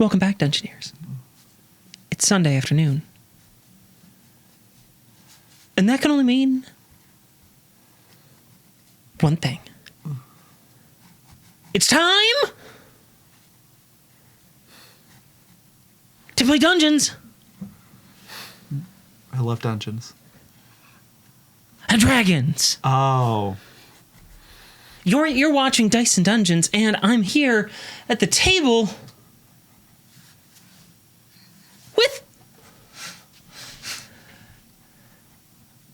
Welcome back, Dungeoneers. It's Sunday afternoon. And that can only mean one thing. It's time to play Dungeons I love dungeons. and Dragons. Oh. You're watching Dice and Dungeons, and I'm here at the table with...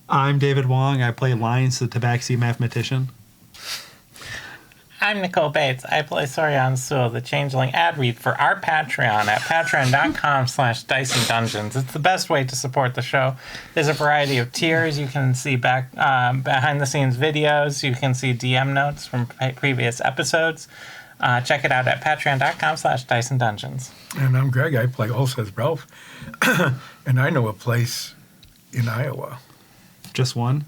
I'm David Wong. I play Lyons, the Tabaxi mathematician. I'm Nicole Bates. I play Sorian Sewell, the changeling ad read for our Patreon at patreon.com/DiceandDungeons. It's the best way to support the show. There's a variety of tiers. You can see behind-the-scenes videos. You can see DM notes from previous episodes. Check it out at patreon.com/DiceandDungeons. And I'm Greg. I play Olseth Ralph. And I know a place in Iowa. Just one?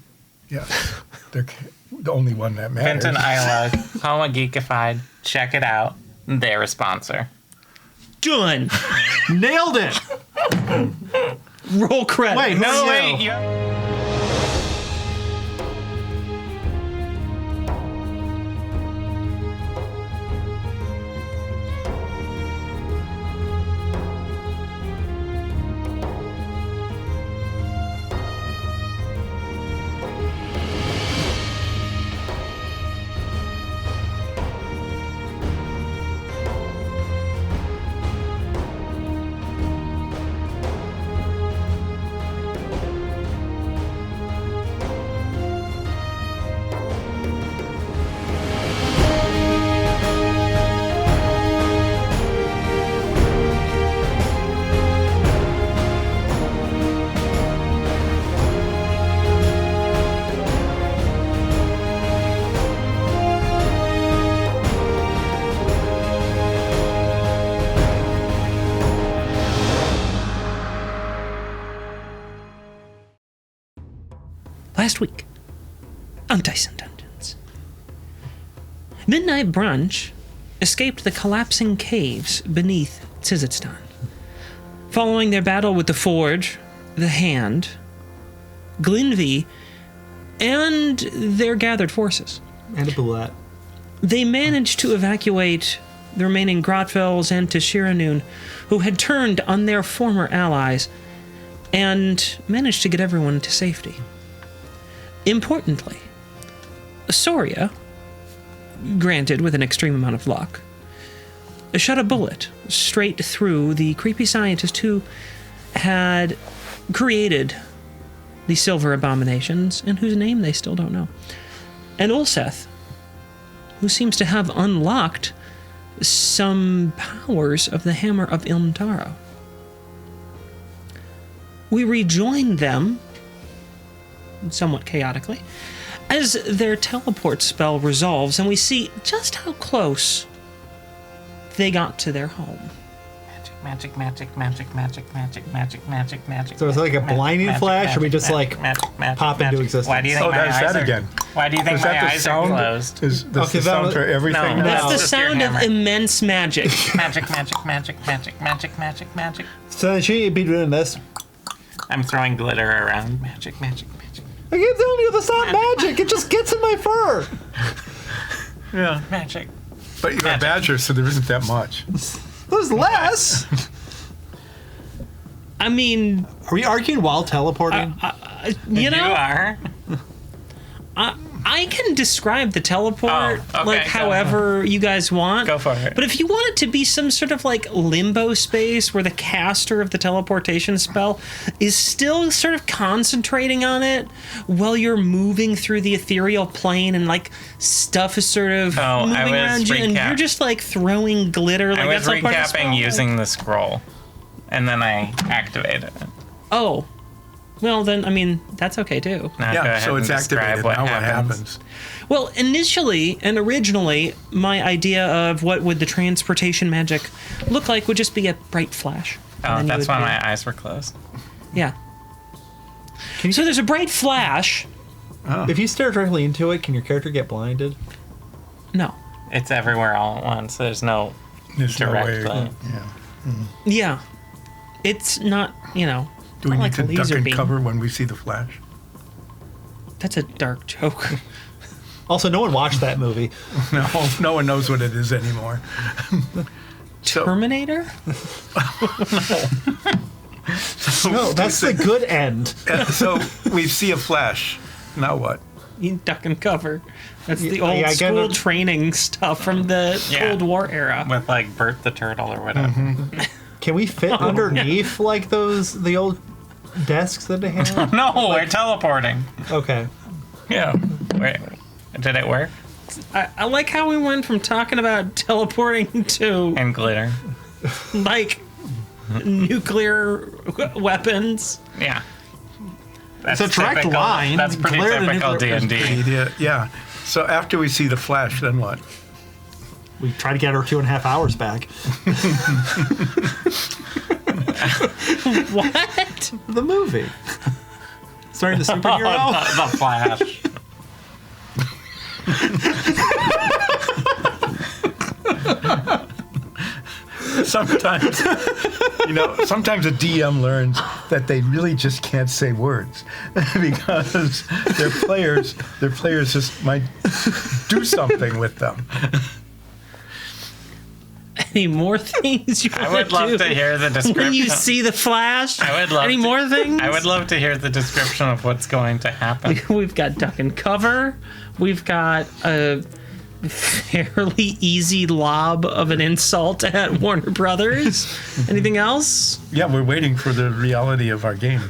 Yes. They're the only one that matters. Vinton, Iowa, home of Geekified. Check it out. They're a sponsor. Done. Nailed it! Roll credits. Wait, No, who are wait. you? Last week on Dice and Dungeons, Midnight Brunch escaped the collapsing caves beneath Tzizitstan. Following their battle with the Forge, the Hand, Glinvi, and their gathered forces, And a bullet. they managed to evacuate the remaining Grotfels and Tashira who had turned on their former allies, and managed to get everyone to safety. Importantly, Soria, granted with an extreme amount of luck, shot a bullet straight through the creepy scientist who had created the Silver Abominations, and whose name they still don't know. And Olseth, who seems to have unlocked some powers of the Hammer of Ilmtaro. We rejoined them, somewhat chaotically, as their teleport spell resolves, and we see just how close they got to their home. Magic, magic, magic, magic, magic, magic, magic, magic. So it's like a blinding flash, or we just pop into existence? Why do you think Oh, my that's eyes that are, again. Why do you think Is my that the eyes are sound? closed? Is this Okay, the sound that for everything? No, That's the just your sound of hammer. immense magic. Magic, magic, magic, magic, magic, magic, magic. So then shouldn't you be doing this? I'm throwing glitter around. Magic, magic, magic. I keep telling you that's not magic. It just gets in my fur. Yeah. Magic. But you're a badger, so there isn't that much. There's less. I mean, Are we arguing while teleporting? you know, are. I can describe the teleport Oh, okay, like go however you guys want. Go for it. But if you want it to be some sort of like limbo space where the caster of the teleportation spell is still sort of concentrating on it while you're moving through the ethereal plane and like stuff is sort of moving around you and you're just like throwing glitter. Like I was that's all part of the spell. recapping using the scroll, and then I activated it. Oh. Well, then, I mean, that's okay, too. Now go Yeah, ahead so it's and describe activated. Now what happens? Well, initially and originally, my idea of what would the transportation magic look like would just be a bright flash. Oh, And then that's you would why be- my eyes were closed. Yeah. So there's a bright flash. If you stare directly into it, can your character get blinded? No. It's everywhere all at once. There's no There's no way. directly. Yeah. Yeah. It's not, Do we not need to a duck laser and beam. cover when we see the Flash? That's a dark joke. Also, no one watched that movie. No one knows what it is anymore. Terminator? No, that's the good end. So we see a Flash. Now what? You duck and cover. That's the Yeah, old I school gotta- training stuff from the Yeah. Cold War era. With like Bert the Turtle or whatever. Can we fit underneath like the old desks that they have? No, we're teleporting. Okay. Yeah. Wait, did it work? I like how we went from talking about teleporting to And glitter. like nuclear weapons. Yeah. That's It's a direct line. That's pretty Glare to typical nuclear is D&D. Yeah. So after we see the Flash, then what? We try to get our 2.5 hours back. What? The movie. Starting the superhero. The Flash. Sometimes, sometimes a DM learns that they really just can't say words because their players just might do something with them. Any more things you want I would love do to hear the description. when you see the Flash? I would love Any to- more things? I would love to hear the description of what's going to happen. We've got duck and cover. We've got a fairly easy lob of an insult at Warner Brothers. Anything else? Yeah, we're waiting for the reality of our game.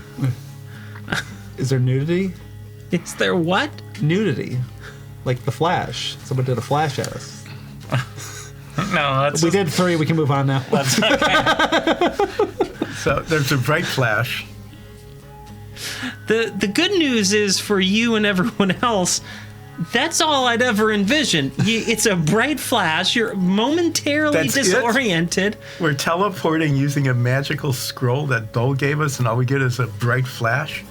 Is there nudity? Is there what? Nudity. Like the Flash. Someone did a Flash at us. No, that's We did 3. We can move on now. So there's a bright Flash. The good news is for you and everyone else, that's all I'd ever envision. It's a bright flash. You're momentarily That's it? disoriented. We're teleporting using a magical scroll that Dole gave us, and all we get is a bright Flash.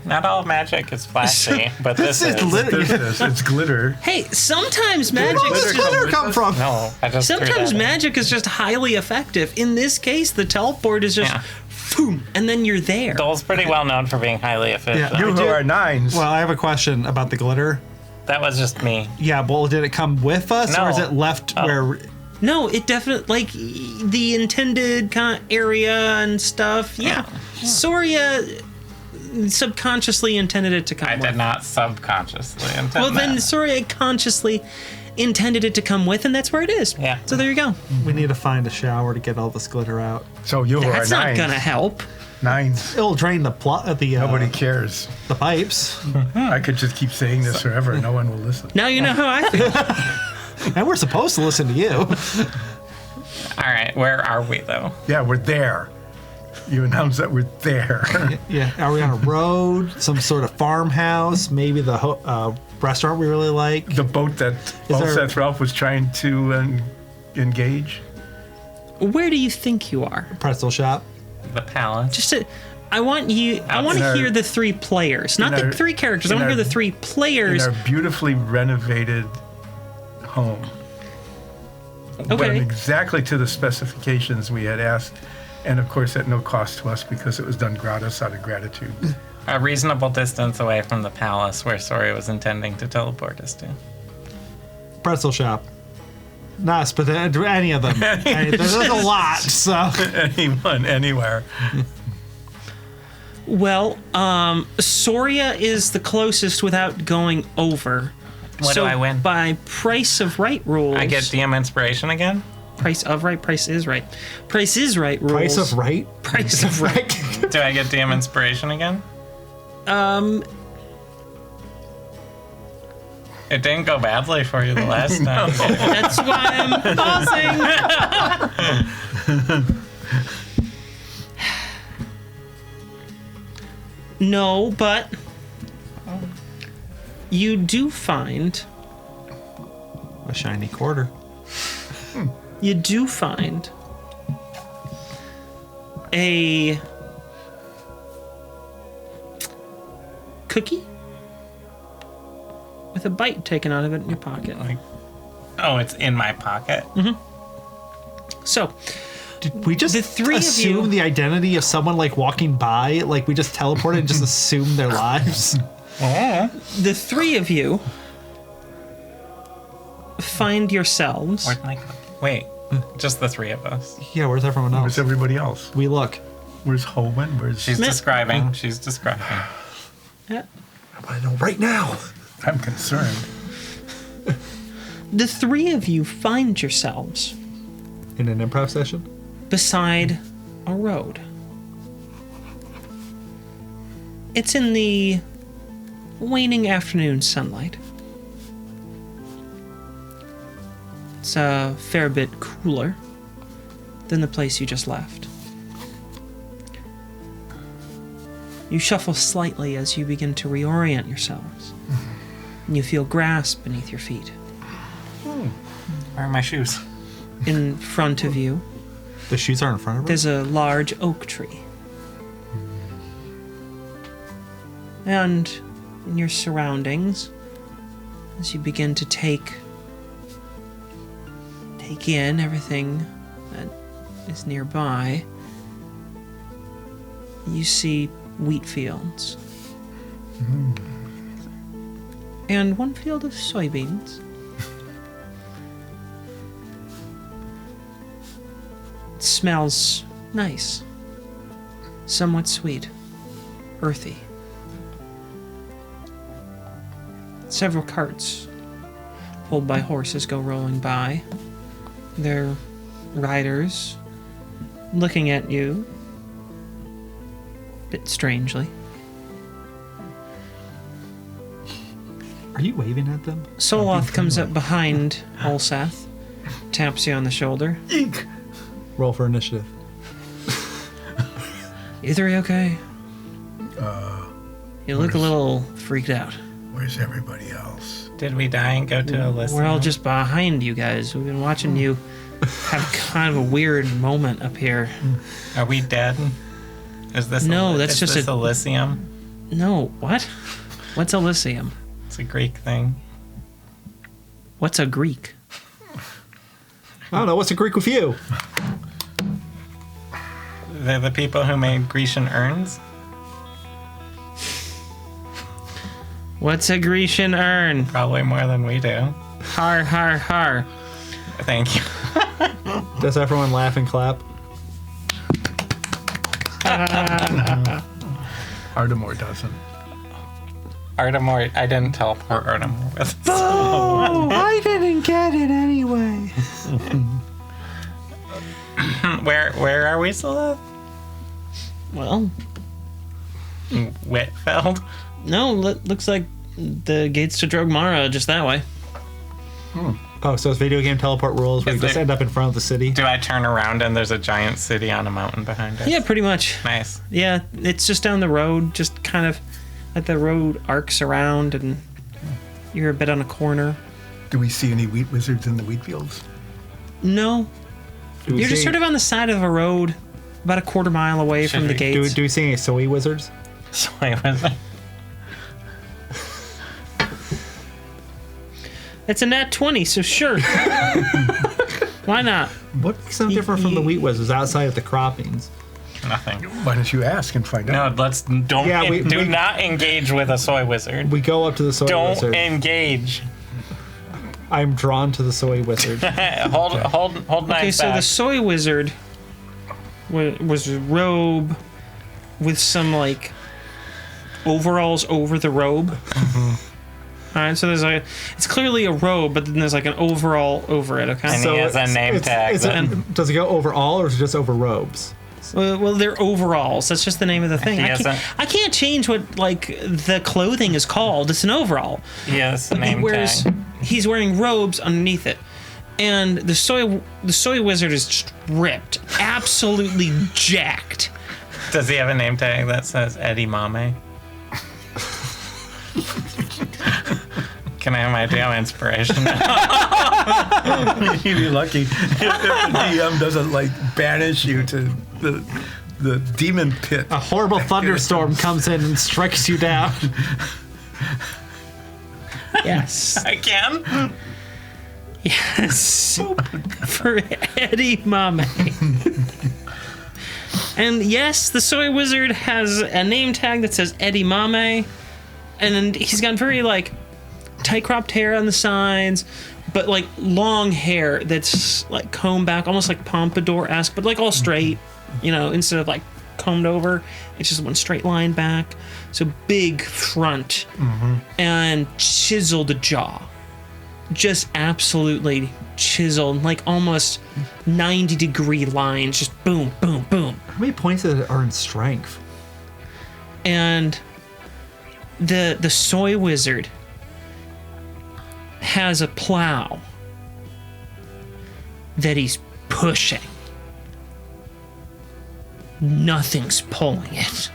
Not all magic is flashy, but this is. It's glitter. Hey, sometimes magic Where is does just, glitter come from? No, I just threw sometimes that in. magic is just highly effective. In this case, the teleport is just Yeah. boom, and then you're there. Dole's pretty well known for being highly efficient. Yeah. You who are 9s. Well, I have a question about the glitter. That was just me. Yeah, well, did it come with us, No. or is it left where... No, it definitely like the intended kind of area and stuff. Yeah, Soria subconsciously intended it to come. I with. did not subconsciously intend Well, then that. Soria consciously intended it to come with, and that's where it is. Yeah. So there you go. We need to find a shower to get all this glitter out. So you who are That's 9s. not gonna help. 9s. It'll drain the Nobody cares. the pipes. I could just keep saying this forever. No one will listen. Now you know how I feel. And we're supposed to listen to you. All right, where are we though? Yeah, we're there. You announced that we're there. Yeah. Are we on a road? Some sort of farmhouse? Maybe the restaurant we really like? The boat that there- Seth Ralph was trying to engage. Where do you think you are? Pretzel shop? The palace. Just to, I want you. I want In to our- hear the 3 players, not in the our- 3 characters. I in want to hear our- the 3 In players. our beautifully renovated home. Okay. Went exactly to the specifications we had asked. And of course, at no cost to us because it was done gratis out of gratitude. A reasonable distance away from the palace where Sori was intending to teleport us to. Pretzel shop. Nice, but any of them. There's a lot, so... Anyone, anywhere. Well, Soria is the closest without going over. What so do I win? By price of right rules. I get DM inspiration again? price of right. Price is right. Price is right rules. Price of right? Price of right. Do I get DM inspiration again? It didn't go badly for you the last time. That's why I'm pausing. No, but you do find A shiny quarter. you do find a cookie with a bite taken out of it in your pocket. Oh, it's in my pocket. So, Did we just The three of assume you- the identity of someone like walking by? Like we just teleported and just assume their lives? The three of you find yourselves. Where'd Mike go? Wait, just the three of us. Yeah, where's everyone else? Where's everybody else? We look. Where's Holman? Where's She's Smith. describing. She's describing. Yeah. I want to know right now. I'm concerned. The three of you find yourselves In an improv session? beside a road. It's in the waning afternoon sunlight. It's a fair bit cooler than the place you just left. You shuffle slightly as you begin to reorient yourselves. And you feel grass beneath your feet. Where are my shoes? In front of you, The shoes are in front of us? there's a large oak tree. And in your surroundings, as you begin to take in everything that is nearby, you see wheat fields. And one field of soybeans. It smells nice, somewhat sweet, earthy. Several carts pulled by horses go rolling by, their riders looking at you a bit strangely. Are you waving at them? Soloth comes up behind Olsath, taps you on the shoulder. Eek! Roll for initiative. You three okay? You look a little freaked out. Where's everybody else? Did we die and go to Alyssa? We're all just behind you guys. We've been watching you have kind of a weird moment up here. Are we dead? Is this No, that's is just this a- Elysium? No, what? What's Elysium? It's a Greek thing. What's a Greek? I don't know. What's the Greek with you? They're the people who made Grecian urns. What's a Grecian urn? Probably more than we do. Har, har, har. Thank you. Does everyone laugh and clap? Ardamore doesn't. Artemore, I didn't teleport Artemore with us. Oh, I didn't get it anyway. Where are we still at? Well, Whitfeld? no, looks like the gates to Drogmara are just that way. Oh, so it's video game teleport rules where Is you just there- end up in front of the city? Do I turn around and there's a giant city on a mountain behind us? Yeah, pretty much. Nice. Yeah, it's just down the road, just kind of like the road arcs around and you're a bit on a corner. Do we see any wheat wizards in the wheat fields? No, Do we you're just see- sort of on the side of a road, about a quarter mile away Should from the we gates. Do we see any soy wizards? So wait, was it? It's a nat 20, so sure. Why not? What makes them different from the wheat wizards outside of the croppings? Nothing. Why don't you ask and find No, out? let's don't Yeah, we- do we- not engage with a soy wizard. We go up to the soy Don't wizard. engage. I'm drawn to the soy wizard. Hold Okay, knives so the back. soy wizard was a robe with some like overalls over the robe. All right, so it's clearly a robe, but then there's like an overall over it. Okay. And he has a name tag. Does it go over all or is it just over robes? Well, they're overalls. That's just the name of the thing. He I can't change what like the clothing is called. It's an overall. He has a He name wears. tag. He's wearing robes underneath it, and the soy wizard is stripped, absolutely jacked. Does he have a name tag that says Eddie Mame? Can I have my damn inspiration? You'd be lucky if the DM doesn't like banish you to the demon pit. A horrible thunderstorm comes in and strikes you down. Yes. I can. Yes. For Eddie Mame. And yes, the soy wizard has a name tag that says Eddie Mame. And he's got very, like, tight cropped hair on the sides, but, like, long hair that's, like, combed back, almost like Pompadour-esque, but, like, all straight, you know, instead of, like, combed over. It's just one straight line back. So big front and chiseled jaw. Just absolutely chiseled, like almost 90-degree lines, just boom, boom, boom. How many points are in strength? And the soy wizard has a plow that he's pushing. Nothing's pulling it.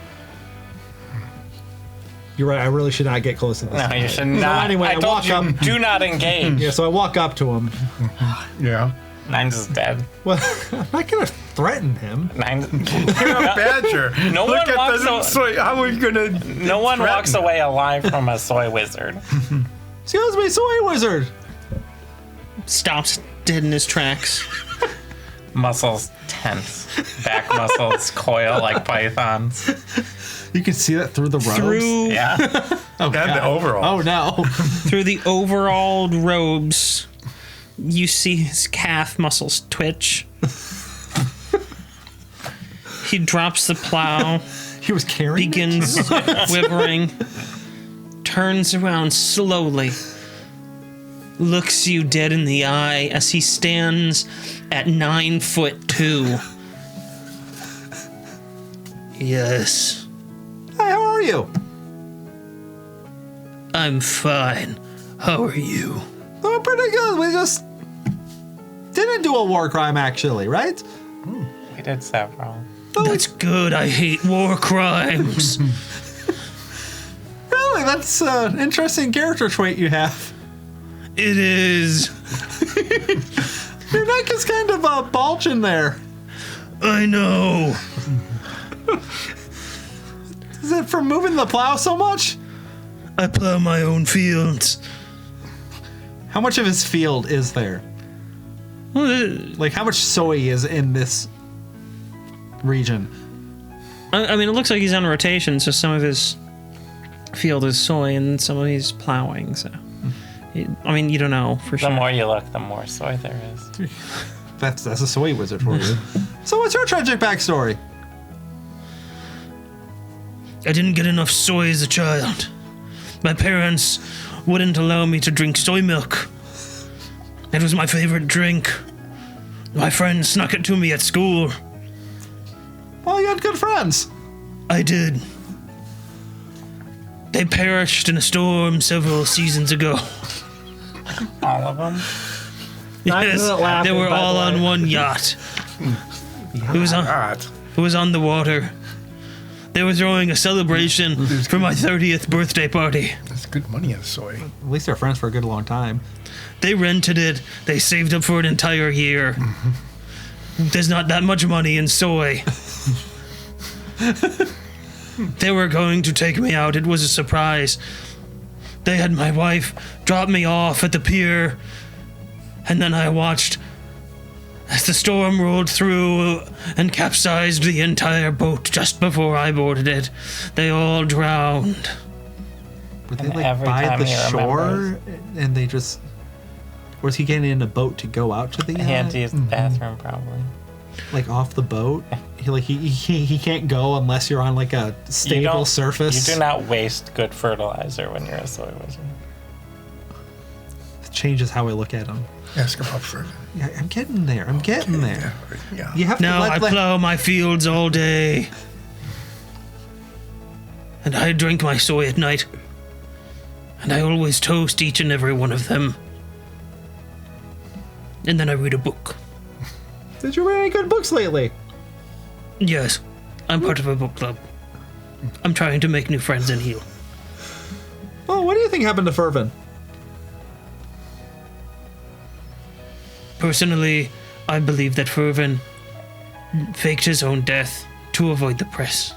You're right. I really should not get close to this. No, you should not. Anyway, I I told walk you, up. do not engage. Yeah, so I walk up to him. Yeah. Nine's is dead. Well, I'm not gonna threaten him. Nine's. You're a badger. No Look one at walks the away. soy. How are we gonna? No one walks threaten? away alive from a soy wizard. Excuse me, soy wizard. Stops dead in his tracks. Muscles tense. Back muscles coil like pythons. You can see that through the robes. Through Yeah. Oh, And the overall. Oh no. through the overalled robes, you see his calf muscles twitch. He drops the plow, He was carrying. begins quivering, turns around slowly, looks you dead in the eye as he stands at 9'2". Yes, Hi, how are you? I'm fine. How are you? Oh, pretty good. We just didn't do a war crime, actually, right? We did several. That's good. I hate war crimes. Really, that's an interesting character trait you have. It is. Your neck is kind of bulging there. I know. Is it from moving the plow so much? I plow my own fields. How much of his field is there? Like, how much soy is in this region? I mean, it looks like he's on rotation, so some of his field is soy and some of he's plowing, so. I mean, you don't know for The sure. more you look, the more soy there is. That's a soy wizard for you. So what's your tragic backstory? I didn't get enough soy as a child. My parents wouldn't allow me to drink soy milk. It was my favorite drink. My friends snuck it to me at school. Well, you had good friends. I did. They perished in a storm several seasons ago. All of them? Yes, isn't laughing, they were by the all way. on one yacht. It was on, God. it was on the water. They were throwing a celebration for my 30th birthday party. That's good money in soy. At least they're friends for a good long time. They rented it. They saved up for an entire year. There's not that much money in soy. They were going to take me out. It was a surprise. They had my wife drop me off at the pier, and then I watched as the storm rolled through and capsized the entire boat just before I boarded it. They all drowned. Were they And like every by time the he shore remembers. and they just... Was he getting in a boat to go out to the He had to use the bathroom, probably. like off the boat? He can't go unless you're on like a stable surface. You do not waste good fertilizer when you're a soy wizard. It changes how I look at him. Ask about further. Yeah, I'm getting there. I'm getting there. Yeah. You have to Now I let plow my fields all day. And I drink my soy at night. And I always toast each and every one of them. And then I read a book. Did you read any good books lately? Yes, I'm part of a book club. I'm trying to make new friends and heal. Oh, what do you think happened to Fervin? Personally, I believe that Fervin faked his own death to avoid the press.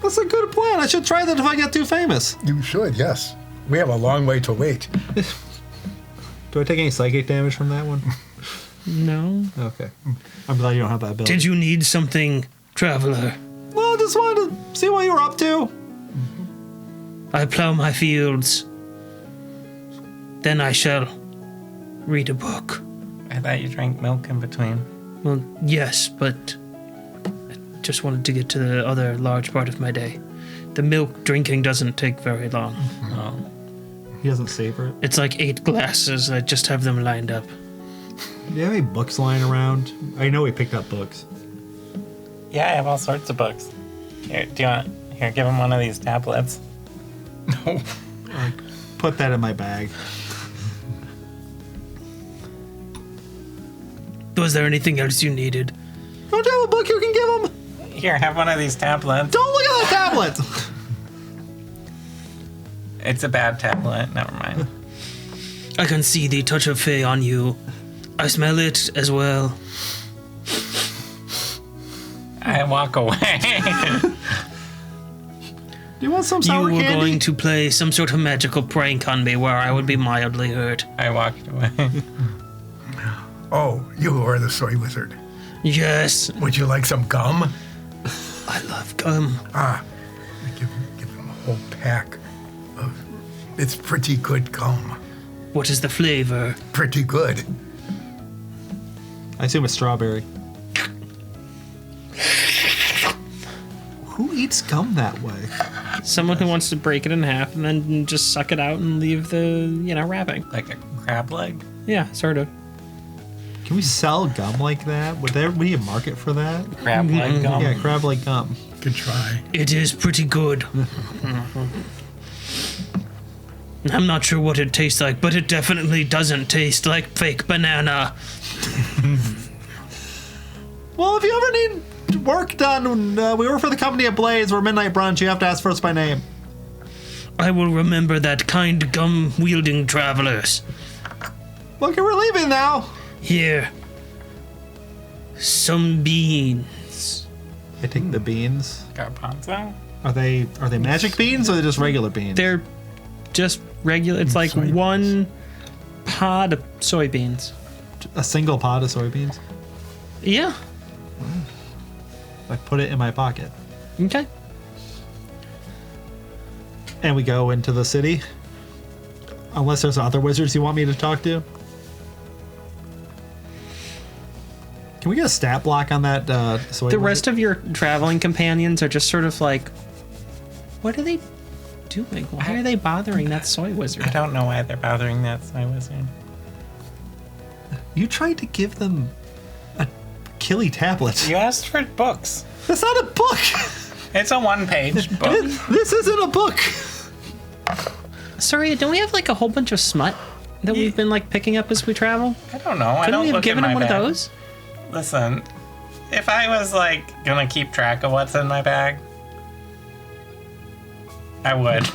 That's a good plan. I should try that if I get too famous. You should, yes. We have a long way to wait. Do I take any psychic damage from that one? No. Okay. I'm glad you don't have that ability. Did you need something, traveler? Well, I just wanted to see what you were up to. I plow my fields. Then I shall read a book. I thought you drank milk in between. Well, yes, but I just wanted to get to the other large part of my day. The milk drinking doesn't take very long. Oh. He doesn't savor it. It's like 8 glasses. I just have them lined up. Do you have any books lying around? I know we picked up books. Yeah, I have all sorts of books. Here, do you want? Here, give him one of these tablets. No. Put that in my bag. Was there anything else you needed? Don't you have a book you can give him? Here, have one of these tablets. Don't look at the tablet! It's a bad tablet. Never mind. I can see the touch of Fae on you. I smell it as well. I walk away. Do you want some You sour were candy? going to play some sort of magical prank on me where I would be mildly hurt. I walked away. Oh, you are the soy wizard. Yes, Would you like some gum? I love gum. Give him a whole pack of. It's pretty good gum. What is the flavor? Pretty good. I assume it's strawberry. Who eats gum that way? Someone who wants to break it in half and then just suck it out and leave the, wrapping. Like a crab leg. Yeah, sort of. Can we sell gum like that? Would there be a market for that? Crab leg gum. Yeah, crab leg gum. Good try. It is pretty good. I'm not sure what it tastes like, but it definitely doesn't taste like fake banana. Well, if you ever need work done, we work for the company at Blaze. We're Midnight Brunch. You have to ask for us by name. I will remember that, kind gum-wielding travelers. Look, we're leaving now. Here. Some beans. I take the beans. Garbanzo. Are they magic beans or are they just regular beans? They're just regular. It's like Soybeans. one pod of soybeans. A single pod of soybeans. Yeah. I put it in my pocket. Okay. And we go into the city. Unless there's other wizards you want me to talk to. Can we get a stat block on that soy The wizard? rest of your traveling companions are just sort of like, what are they doing? Why are they bothering that soy I wizard? don't know why they're bothering that soy wizard. You tried to give them a killy tablet. You asked for books. That's not a book. It's a one-page book. This isn't a book. Sorry, don't we have like a whole bunch of smut that we've been like picking up as we travel? I don't know. I Couldn't don't we have look given in him my one bag. of those? Listen, if I was like gonna keep track of what's in my bag, I would.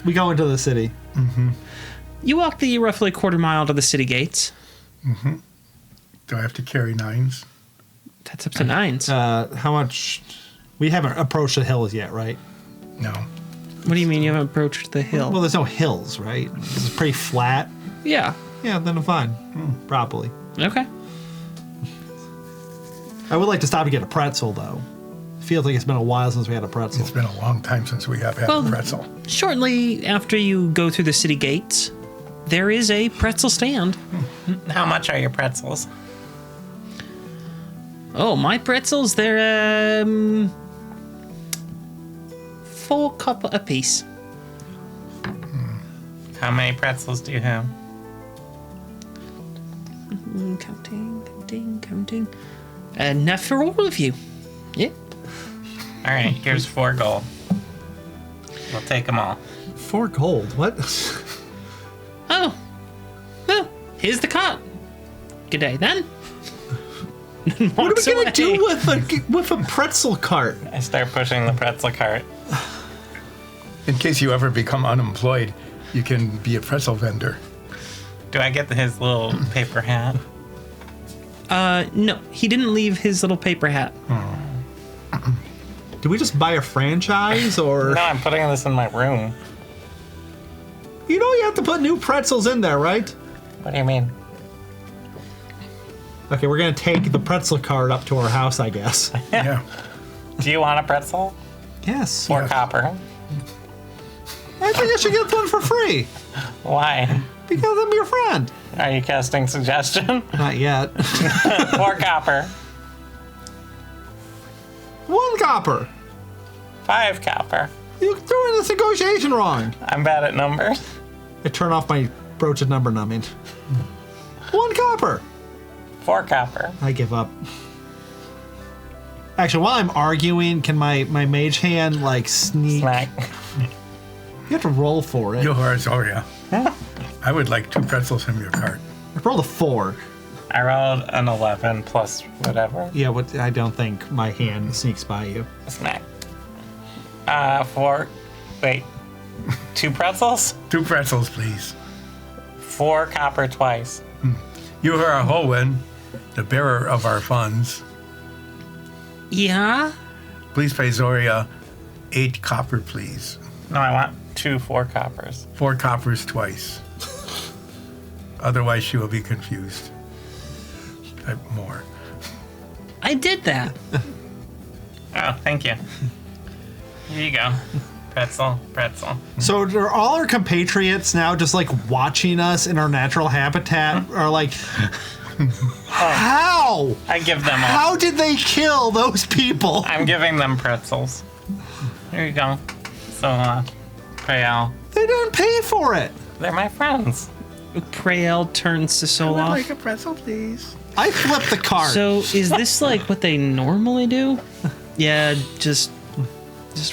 We go into the city. You walk the roughly quarter mile to the city gates. Do I have to carry 9s? That's up to 9s. How much? We haven't approached the hills yet, right? No. What do you mean you haven't approached the hill? Well, there's no hills, right? This is pretty flat. Yeah. Yeah, then I'm fine. Probably. Okay. I would like to stop and get a pretzel, though. Feels like it's been a while since we had a pretzel. It's been a long time since we have had Well- a pretzel. Shortly after you go through the city gates, there is a pretzel stand. How much are your pretzels? Oh, my pretzels, they're, 4 cup a piece. How many pretzels do you have? Counting. Enough for all of you. Yeah. All right, here's 4 gold. We'll take them all. 4 gold. What? Oh. Well, here's the cart. Good day, then. What are we gonna do with a pretzel cart? I start pushing the pretzel cart. In case you ever become unemployed, you can be a pretzel vendor. Do I get his little paper hat? No, he didn't leave his little paper hat. Do we just buy a franchise or? No, I'm putting this in my room. You know you have to put new pretzels in there, right? What do you mean? Okay, we're gonna take the pretzel cart up to our house, I guess. Yeah. Do you want a pretzel Yes. or Yes. copper? I think I should get one for free Why? because I'm your friend. Are you casting suggestion? Not yet. 4 copper, 1 copper. 5 copper. You threw in this negotiation wrong. I'm bad at numbers. I turn off my broach of number numbing. 1 copper. 4 copper. I give up. Actually, while I'm arguing, can my mage hand like sneak? Smack. You have to roll for it. Yours, oh yeah. I would like 2 pretzels from your cart. I rolled a 4. I rolled an 11 plus whatever. Yeah, what? I don't think my hand sneaks by you. Smack. 4. Wait. 2 pretzels? 2 pretzels, please. 4 copper twice. You are Hohen, the bearer of our funds. Yeah? Please pay Zoria 8 copper, please. No, I want 2 4 coppers. 4 coppers twice. Otherwise, she will be confused. More. I did that. Oh, thank you. Here you go. Pretzel. So are all our compatriots now just like watching us in our natural habitat? Or like, how? I give them all. How did they kill those people? I'm giving them pretzels. Here you go. So, Prayal. They didn't pay for it. They're my friends. Prael turns to Soloth. a pretzel, please. I flipped the cart. So is this like what they normally do? Yeah, just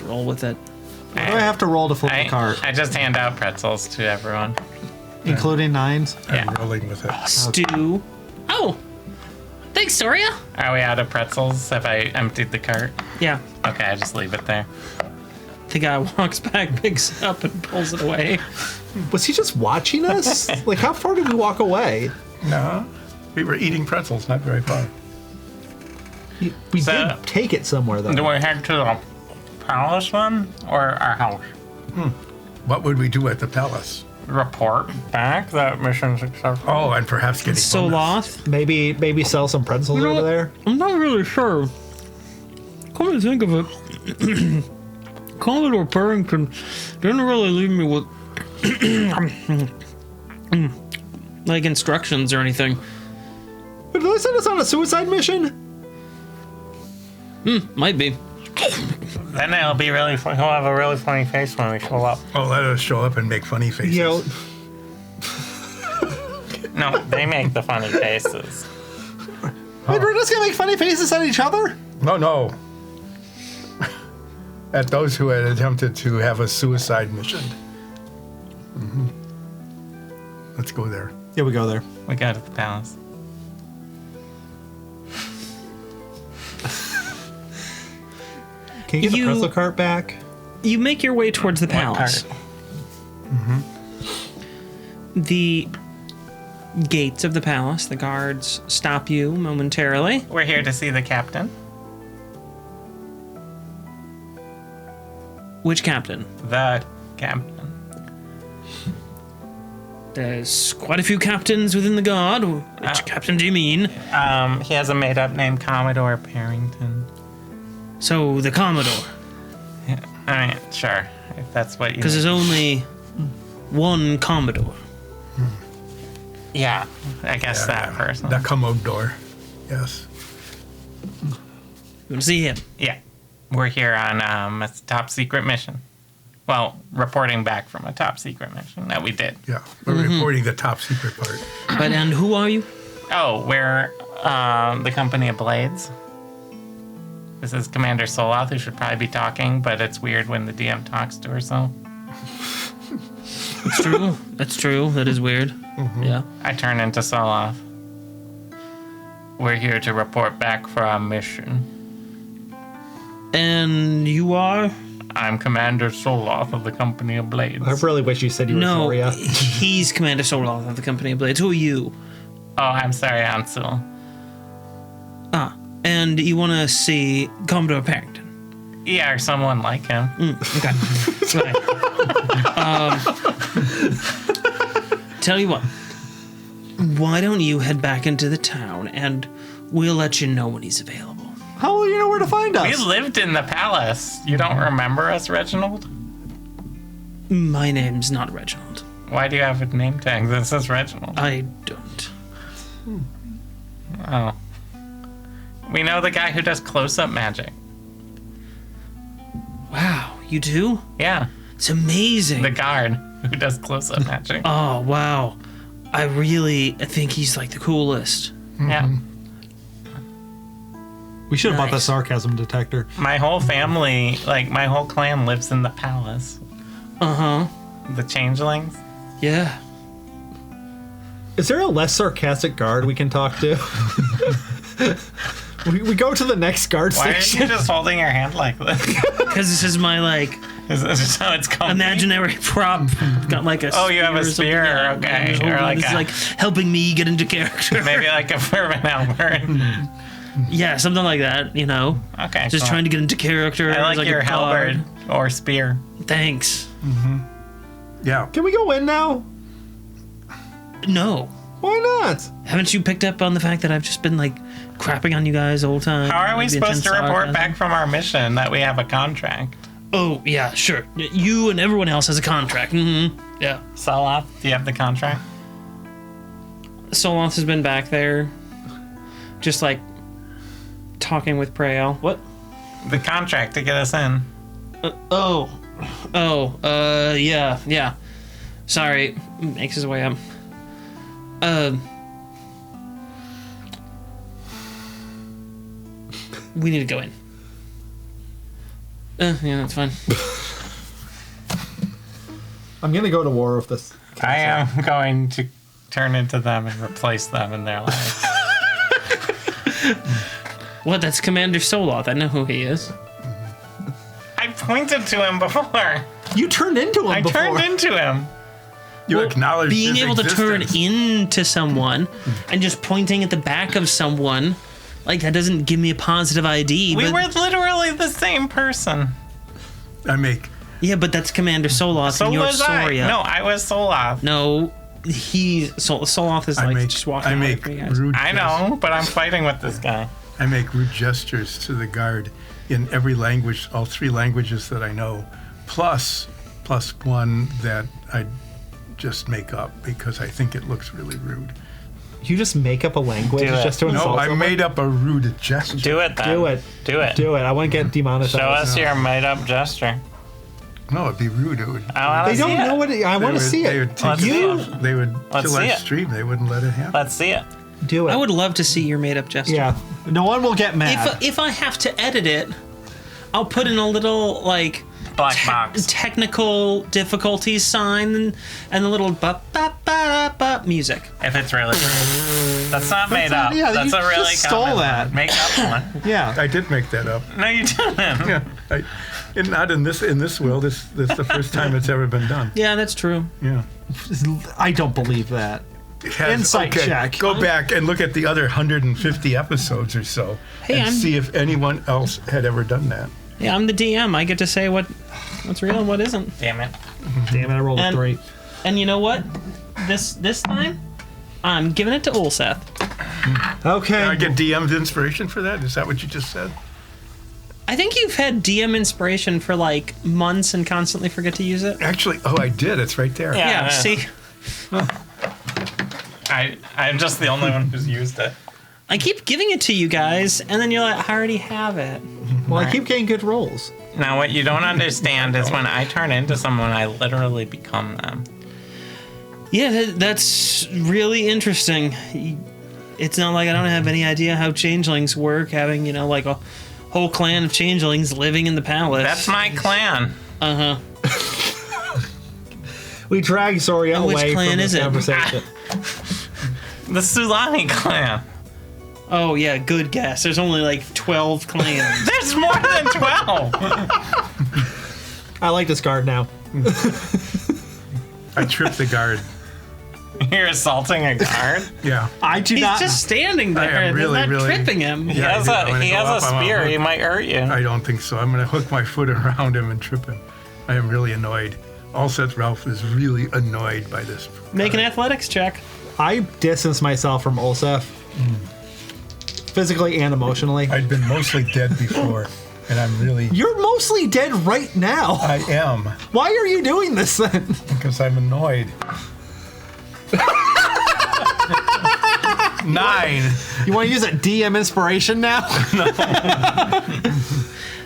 roll with it. What do I have to roll to flip the cart? I just hand out pretzels to everyone. Including 9s? Yeah. I'm rolling with it. Stew. Oh, thanks, Soria. Are we out of pretzels? Have I emptied the cart? Yeah. Okay, I just leave it there. The guy walks back, picks it up, and pulls it away. Was he just watching us? Like, how far did we walk away? No. We were eating pretzels, not very far. We So- did take it somewhere, though. Do we head to the palace then, or our house? What would we do at the palace? Report back that mission successful. Oh, and perhaps getting bonus. Soloth. Maybe sell some pretzels You know over what? there? I'm not really sure. Come to think of it, Commodore Parrington didn't really leave me with like instructions or anything. Did they send us on a suicide mission? Might be. Then it'll be really fun. He'll have a really funny face when we show up. Oh, let us show up and make funny faces. You know, No, they make the funny faces. wait, we're just gonna make funny faces at each other? No. At those who had attempted to have a suicide mission. Let's go there. Yeah, we go there. We go to the palace. Can you get You- the pretzel cart back? You make your way towards the What palace. cart? The gates of the palace, the guards stop you momentarily. We're here to see the captain. Which captain? The captain. There's quite a few captains within the guard. Which captain do you mean? He has a made-up name, Commodore Parrington. So, the Commodore. Yeah, I mean, sure, if that's what you. Because there's only one Commodore. Yeah, I guess that person. The Commodore. Yes. You want to see him? Yeah, we're here on a top secret mission. Well, reporting back from a top secret mission that we did. Yeah. We're reporting the top secret part. But, and who are you? Oh, we're the company of Blades. This is Commander Soloth, who should probably be talking, but it's weird when the DM talks to herself. It's true. That's true. That is weird. Yeah. I turn into Soloth. We're here to report back for our mission. And you are? I'm Commander Soloth of the Company of Blades. I really wish you said you were No, Zoria. he's Commander Soloth of the Company of Blades. Who are you? Oh, I'm sorry, Ansul. Ah, and you want to see Commodore Parrington? Yeah, or someone like him. Okay. Right. Tell you what. Why don't you head back into the town and we'll let you know when he's available. How will you know where to find us? We lived in the palace. You don't remember us, Reginald? My name's not Reginald. Why do you have a name tag that says Reginald? I don't. Oh. We know the guy who does close-up magic. Wow, you do? Yeah, It's amazing. the guard who does close-up magic. Oh, wow. I think he's like the coolest. Yeah. We should have bought the Nice. sarcasm detector. My whole family, like my whole clan lives in the palace. Uh-huh. The changelings. Yeah. Is there a less sarcastic guard we can talk to? we go to the next guard Why are station. you just holding your hand like this? Because this is my, like, Is this just how it's coming? imaginary prop. Got like a Oh, you have a or something. spear, Yeah, okay. I'm Or like this is a- like helping me get into character. Maybe like a fervent helper. Yeah, something like that, you know. Okay. Just cool. trying to get into character. I as, like your a guard. halberd or spear. Thanks. Yeah. Can we go in now? No. Why not? Haven't you picked up on the fact that I've just been like crapping on you guys the whole time? How are we Maybe supposed to intense report sarcasm? back from our mission that we have a contract? Oh, yeah, sure. You and everyone else has a contract. Mm-hmm. Yeah. Soloth, do you have the contract? Soloth has been back there, just like talking with Prael. What? The contract to get us in. Yeah. Sorry. Makes his way up. We need to go in. Yeah, that's fine. I'm gonna go to war with this. I am going to turn into them and replace them in their lives. What? That's Commander Soloth. I know who he is. I pointed to him before. You turned into him I before. turned into him. You acknowledge Being his able to turn existence. into someone and just pointing at the back of someone, like that doesn't give me a positive ID. We but, were literally the same person. I make. yeah, but that's Commander Soloth So and you're was I. Soria. No, I was Soloth. No, Soloth is I like make. just walking I away make from you guys. rude. I know, but I'm fighting with this guy. I make rude gestures to the guard in every language, all three languages that I know, plus one that I just make up because I think it looks really rude. You just make up a language Do it. just to No, insult I someone? made up a rude gesture. Do it then. Do it. Do it. Do it. I want to get demonetized. Show us your made-up gesture. No, it'd be rude. It would. I They want to see don't know it. what I want to see They it. would take Let's see it. They would Let's kill see our it. stream. They wouldn't let it happen. Let's see it. Do it. I would love to see your made-up gesture. Yeah. No one will get mad. If I have to edit it, I'll put in a little like Black box. technical difficulties sign and a little ba ba ba ba music. If it's really good. That's not made not- up. yeah, That's you a really just stole common that. one. Make up one. yeah. I did make that up. No, you didn't. Yeah. Not in this world. This is the first time it's ever been done. Yeah, that's true. Yeah. I don't believe that. It has- Insight check. Go back and look at the other 150 episodes or so Hey, and I'm- see if anyone else had ever done that. Yeah, I'm the DM. I get to say what's real and what isn't. Damn it. Damn it, I rolled a And- 3. And you know what? This time, I'm giving it to Ulseth. Okay. I get DM's inspiration for that? Is that what you just said? I think you've had DM inspiration for like months and constantly forget to use it. Actually, I did. It's right there. Yeah. Yeah, see? I'm just the only one who's used it. I keep giving it to you guys, and then you're like, I already have it. Well, I keep getting good rolls. Now, what you don't understand is when I turn into someone, I literally become them. Yeah, that's really interesting. It's not like I don't have any idea how changelings work, having, like a whole clan of changelings living in the palace. That's my clan. Uh-huh. We drag Soria And which away clan from this is it? conversation. The Sulani clan. Oh, yeah, good guess. There's only like 12 clans. There's more than 12. I like this guard now. I tripped the guard. You're assaulting a guard? Yeah. I do He's not. just standing there. I am They're really, not really- tripping him. He Yeah, has I do. I'm a, he gonna go has a up on a spear. hook. He might hurt you. I don't think so. I'm going to hook my foot around him and trip him. I am really annoyed. Allseth Ralph is really annoyed by this. Make an athletics check. I distance myself from Olsef. Physically and emotionally. I'd been mostly dead before, and I'm really... You're mostly dead right now. I am, Why are you doing this then? because I'm annoyed. 9. You want to use a DM inspiration now?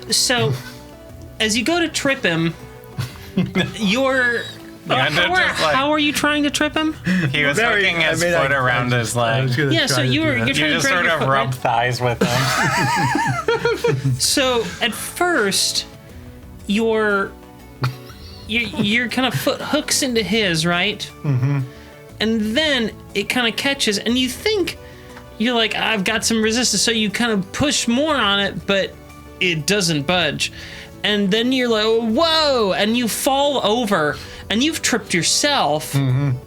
So, as you go to trip him, you're... how are you trying to trip him? He was hooking his foot around his leg. Yeah, so you're You trying just to drag sort your of foot, rub right? thighs with him. So at first, your kind of foot hooks into his, right? Mm-hmm. And then it kind of catches, and you think you're like, I've got some resistance, so you kind of push more on it, but it doesn't budge. And then you're like, whoa, and you fall over, and you've tripped yourself. Mm-hmm.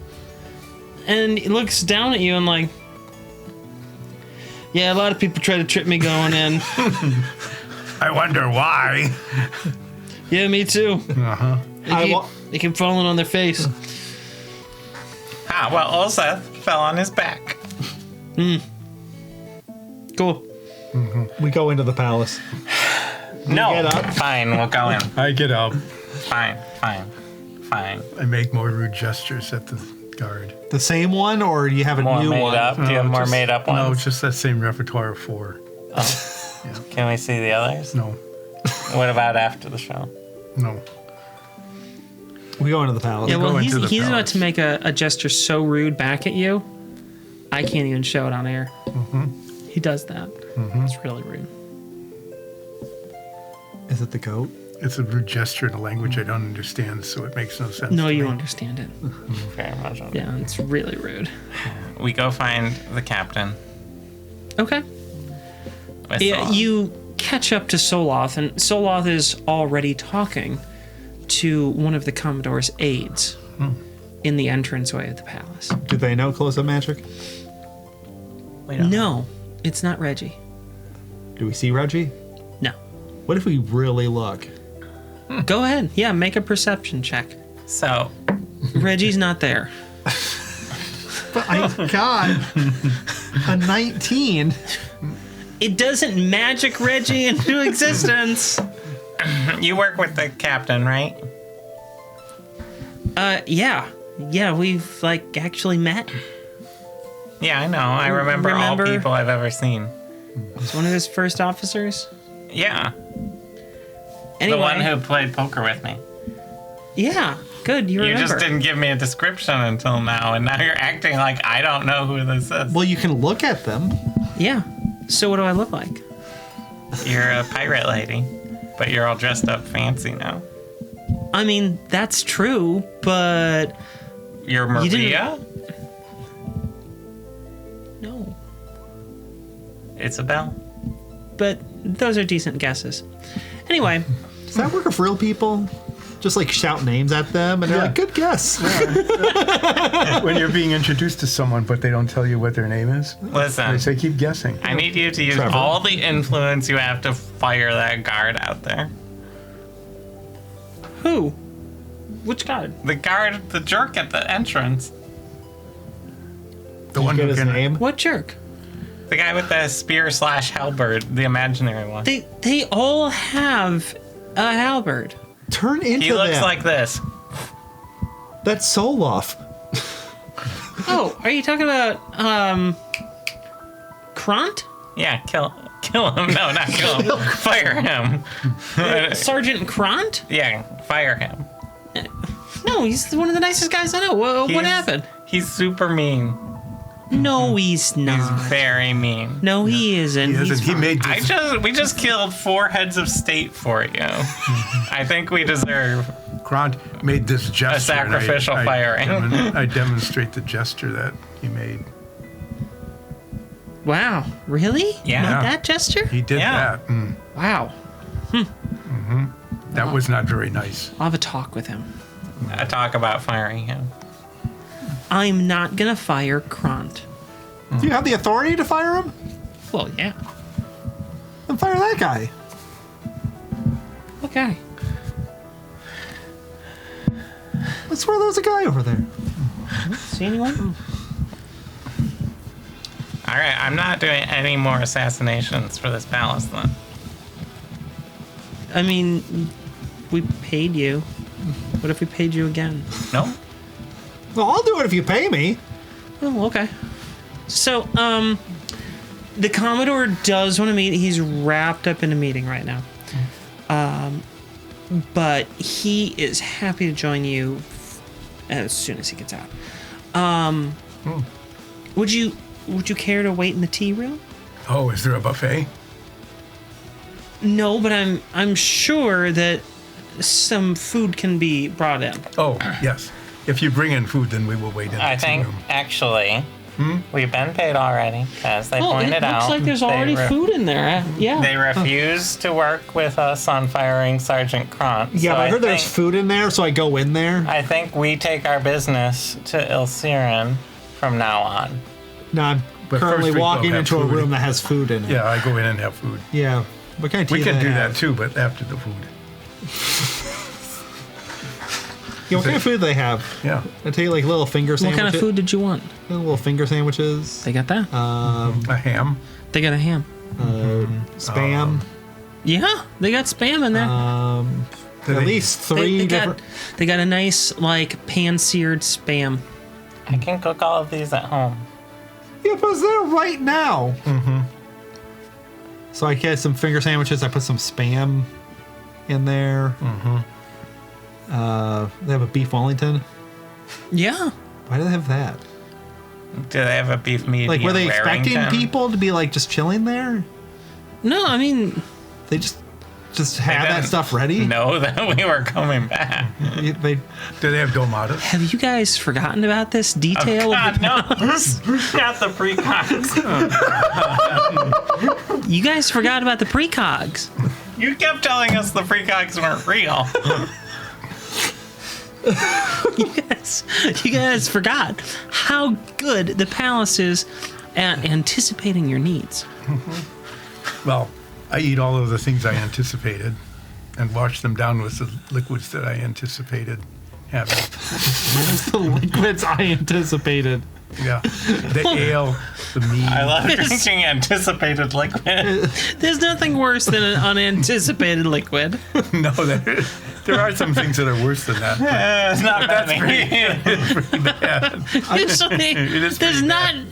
And he looks down at you and like, yeah, a lot of people try to trip me going in. I wonder why. Yeah, me too. Uh-huh. They keep falling on their face. Well, Olseth fell on his back. Cool. We go into the palace. No, get up? fine, we'll go in. I get up. Fine. I make more rude gestures at the guard. The same one, or do you have a More new made one? up? Do you have more just- made up No, ones? it's just that same repertoire of 4. Can we see the others? No, What about after the show? no. We go into the palace. Yeah, well, go he's into the about palace. to make a gesture so rude back at you. I can't even show it on air. He does that. It's really rude. Is it the goat? It's a rude gesture in a language I don't understand, so it makes no sense. No, to you me. understand it. Very much. Yeah, it's really rude. We go find the captain. Okay. with Yeah, Solon. you catch up to Soloth, and Soloth is already talking to one of the Commodore's aides in the entranceway of the palace. Do they know close-up magic? We don't know. No, it's not Reggie. Do we see Reggie? No. What if we really look? Go ahead. Yeah, make a perception check. So, Reggie's not there. But I got a 19. It doesn't magic Reggie into existence. you work with the captain, right? Yeah. Yeah, we've, like, actually met. Yeah, I know. I remember all Remember? people I've ever seen. He's one of his first officers. Yeah. Anyway, The one who played poker with me. yeah, good, you You remember. just didn't give me a description until now, and now you're acting like I don't know who this is. Well, you can look at them. Yeah. So what do I look like? You're a pirate lady, but you're all dressed up fancy now. I mean, that's true, but You're You didn't- Maria? no. Isabel? But those are decent guesses. Anyway, Does that work with real people? Just like shout names at them and they're like, good guess. When you're being introduced to someone, but they don't tell you what their name is, they Listen, say keep guessing. I need you to use Trevor. all the influence you have to fire that guard out there. who? Which guard? The guard, the jerk at the entrance. The one Get who his can name. What jerk? The guy with the spear / halberd, the imaginary one. They all have a halberd. Turn into He looks them. like this. That's Soloff. Oh, are you talking about Krant? Yeah, kill him. No, not kill him. Fire him. Sergeant Krant? Yeah, fire him. No, he's one of the nicest guys I know. What He's- happened? He's super mean. No, he's not. He's very mean. No, he isn't. He He's hasn't. He fine. made We just killed 4 heads of state for you. I think we deserve. Grant made this gesture. and sacrificial firing. I demonstrate the gesture that he made. Wow, really? Yeah. Not that gesture? He did Yeah. that. Wow. That was not very nice. I'll have a talk with him. Talk about firing him. I'm not gonna fire Krant. Do you have the authority to fire him? Well, yeah. Then fire that guy. Okay. I swear there was a guy over there. See anyone? All right, I'm not doing any more assassinations for this palace then. I mean, we paid you. What if we paid you again? No. Well, I'll do it if you pay me. Oh, okay. So, the Commodore does want to meet. He's wrapped up in a meeting right now. But he is happy to join you as soon as he gets out. Would you care to wait in the tea room? Oh, is there a buffet? No, but I'm sure that some food can be brought in. Oh, yes. If you bring in food, then we will wait in the I tea think, room. actually, we've been paid already, as they pointed out. It looks like there's already food in there. Yeah. They refused to work with us on firing Sergeant Krant. Yeah, so but I heard think, there's food in there, so I go in there. I think we take our business to Ilsirin from now on. No, I'm But currently first we go walking have into a food. room that has food in it. Yeah, I go in and have food. Yeah. What kind of tea We can they do have? that too, but after the food. Yeah, what kind of food they have? Yeah. I take like little finger What sandwiches. kind of food did you want? Little finger sandwiches. They got that. A ham. They got a ham. Spam. Yeah, they got spam in there. At least three they different. they got a nice like pan-seared spam. I can cook all of these at home. Yeah, but it's there right now. Mm-hmm. So I get some finger sandwiches. I put some spam in there. Mm-hmm. They have a beef Wellington. Yeah. Why do they have that? Do they have a beef meat? Like, were they expecting Warrington? people to be like just chilling there? No, I mean, They just have that didn't stuff ready. know that we were coming back. They Do they have domatas? have you guys forgotten about this detail? God, of the no. palace? Not the precogs. You guys forgot about the precogs. You kept telling us the precogs weren't real. You guys forgot how good the palace is at anticipating your needs. Well, I eat all of the things I anticipated and wash them down with the liquids that I anticipated having. the liquids I anticipated. Yeah. The ale, the mead. I love Yes. drinking anticipated liquid. There's nothing worse than an unanticipated liquid. No, there are some things that are worse than that. It's not That's many. pretty bad.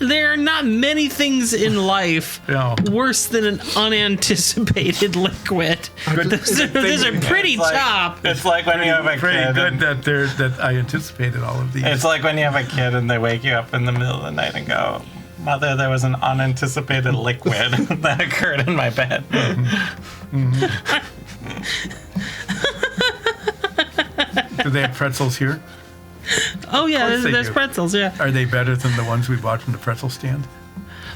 There are not many things in life No. worse than an unanticipated liquid. Those are pretty top. It's like when you have a Pretty kid. good that I anticipated all of these. It's like when you have a kid and they wake you up in the middle of the night and go, "Mother, there was an unanticipated liquid that occurred in my bed." Do they have pretzels here? Oh yeah, course they there's do. pretzels. Yeah, Are they better than the ones we bought from the pretzel stand?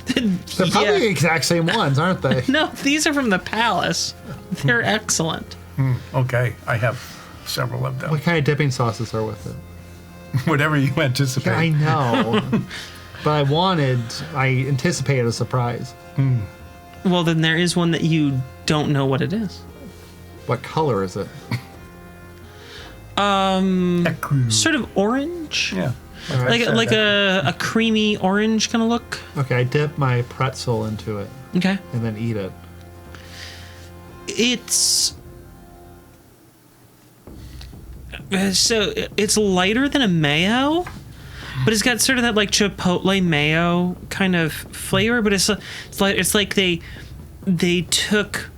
They're probably the exact same ones, aren't they? No, these are from the palace. They're excellent. Okay, I have several of them. What kind of dipping sauces are with it? Whatever you anticipate. I know. But I anticipated a surprise. Well, then there is one that you don't know what it is. What color is it? Sort of orange. Yeah. Like a creamy orange kind of look. Okay, I dip my pretzel into it Okay. and then eat it. It's it's lighter than a mayo, but it's got sort of that like chipotle mayo kind of flavor. But it's like they took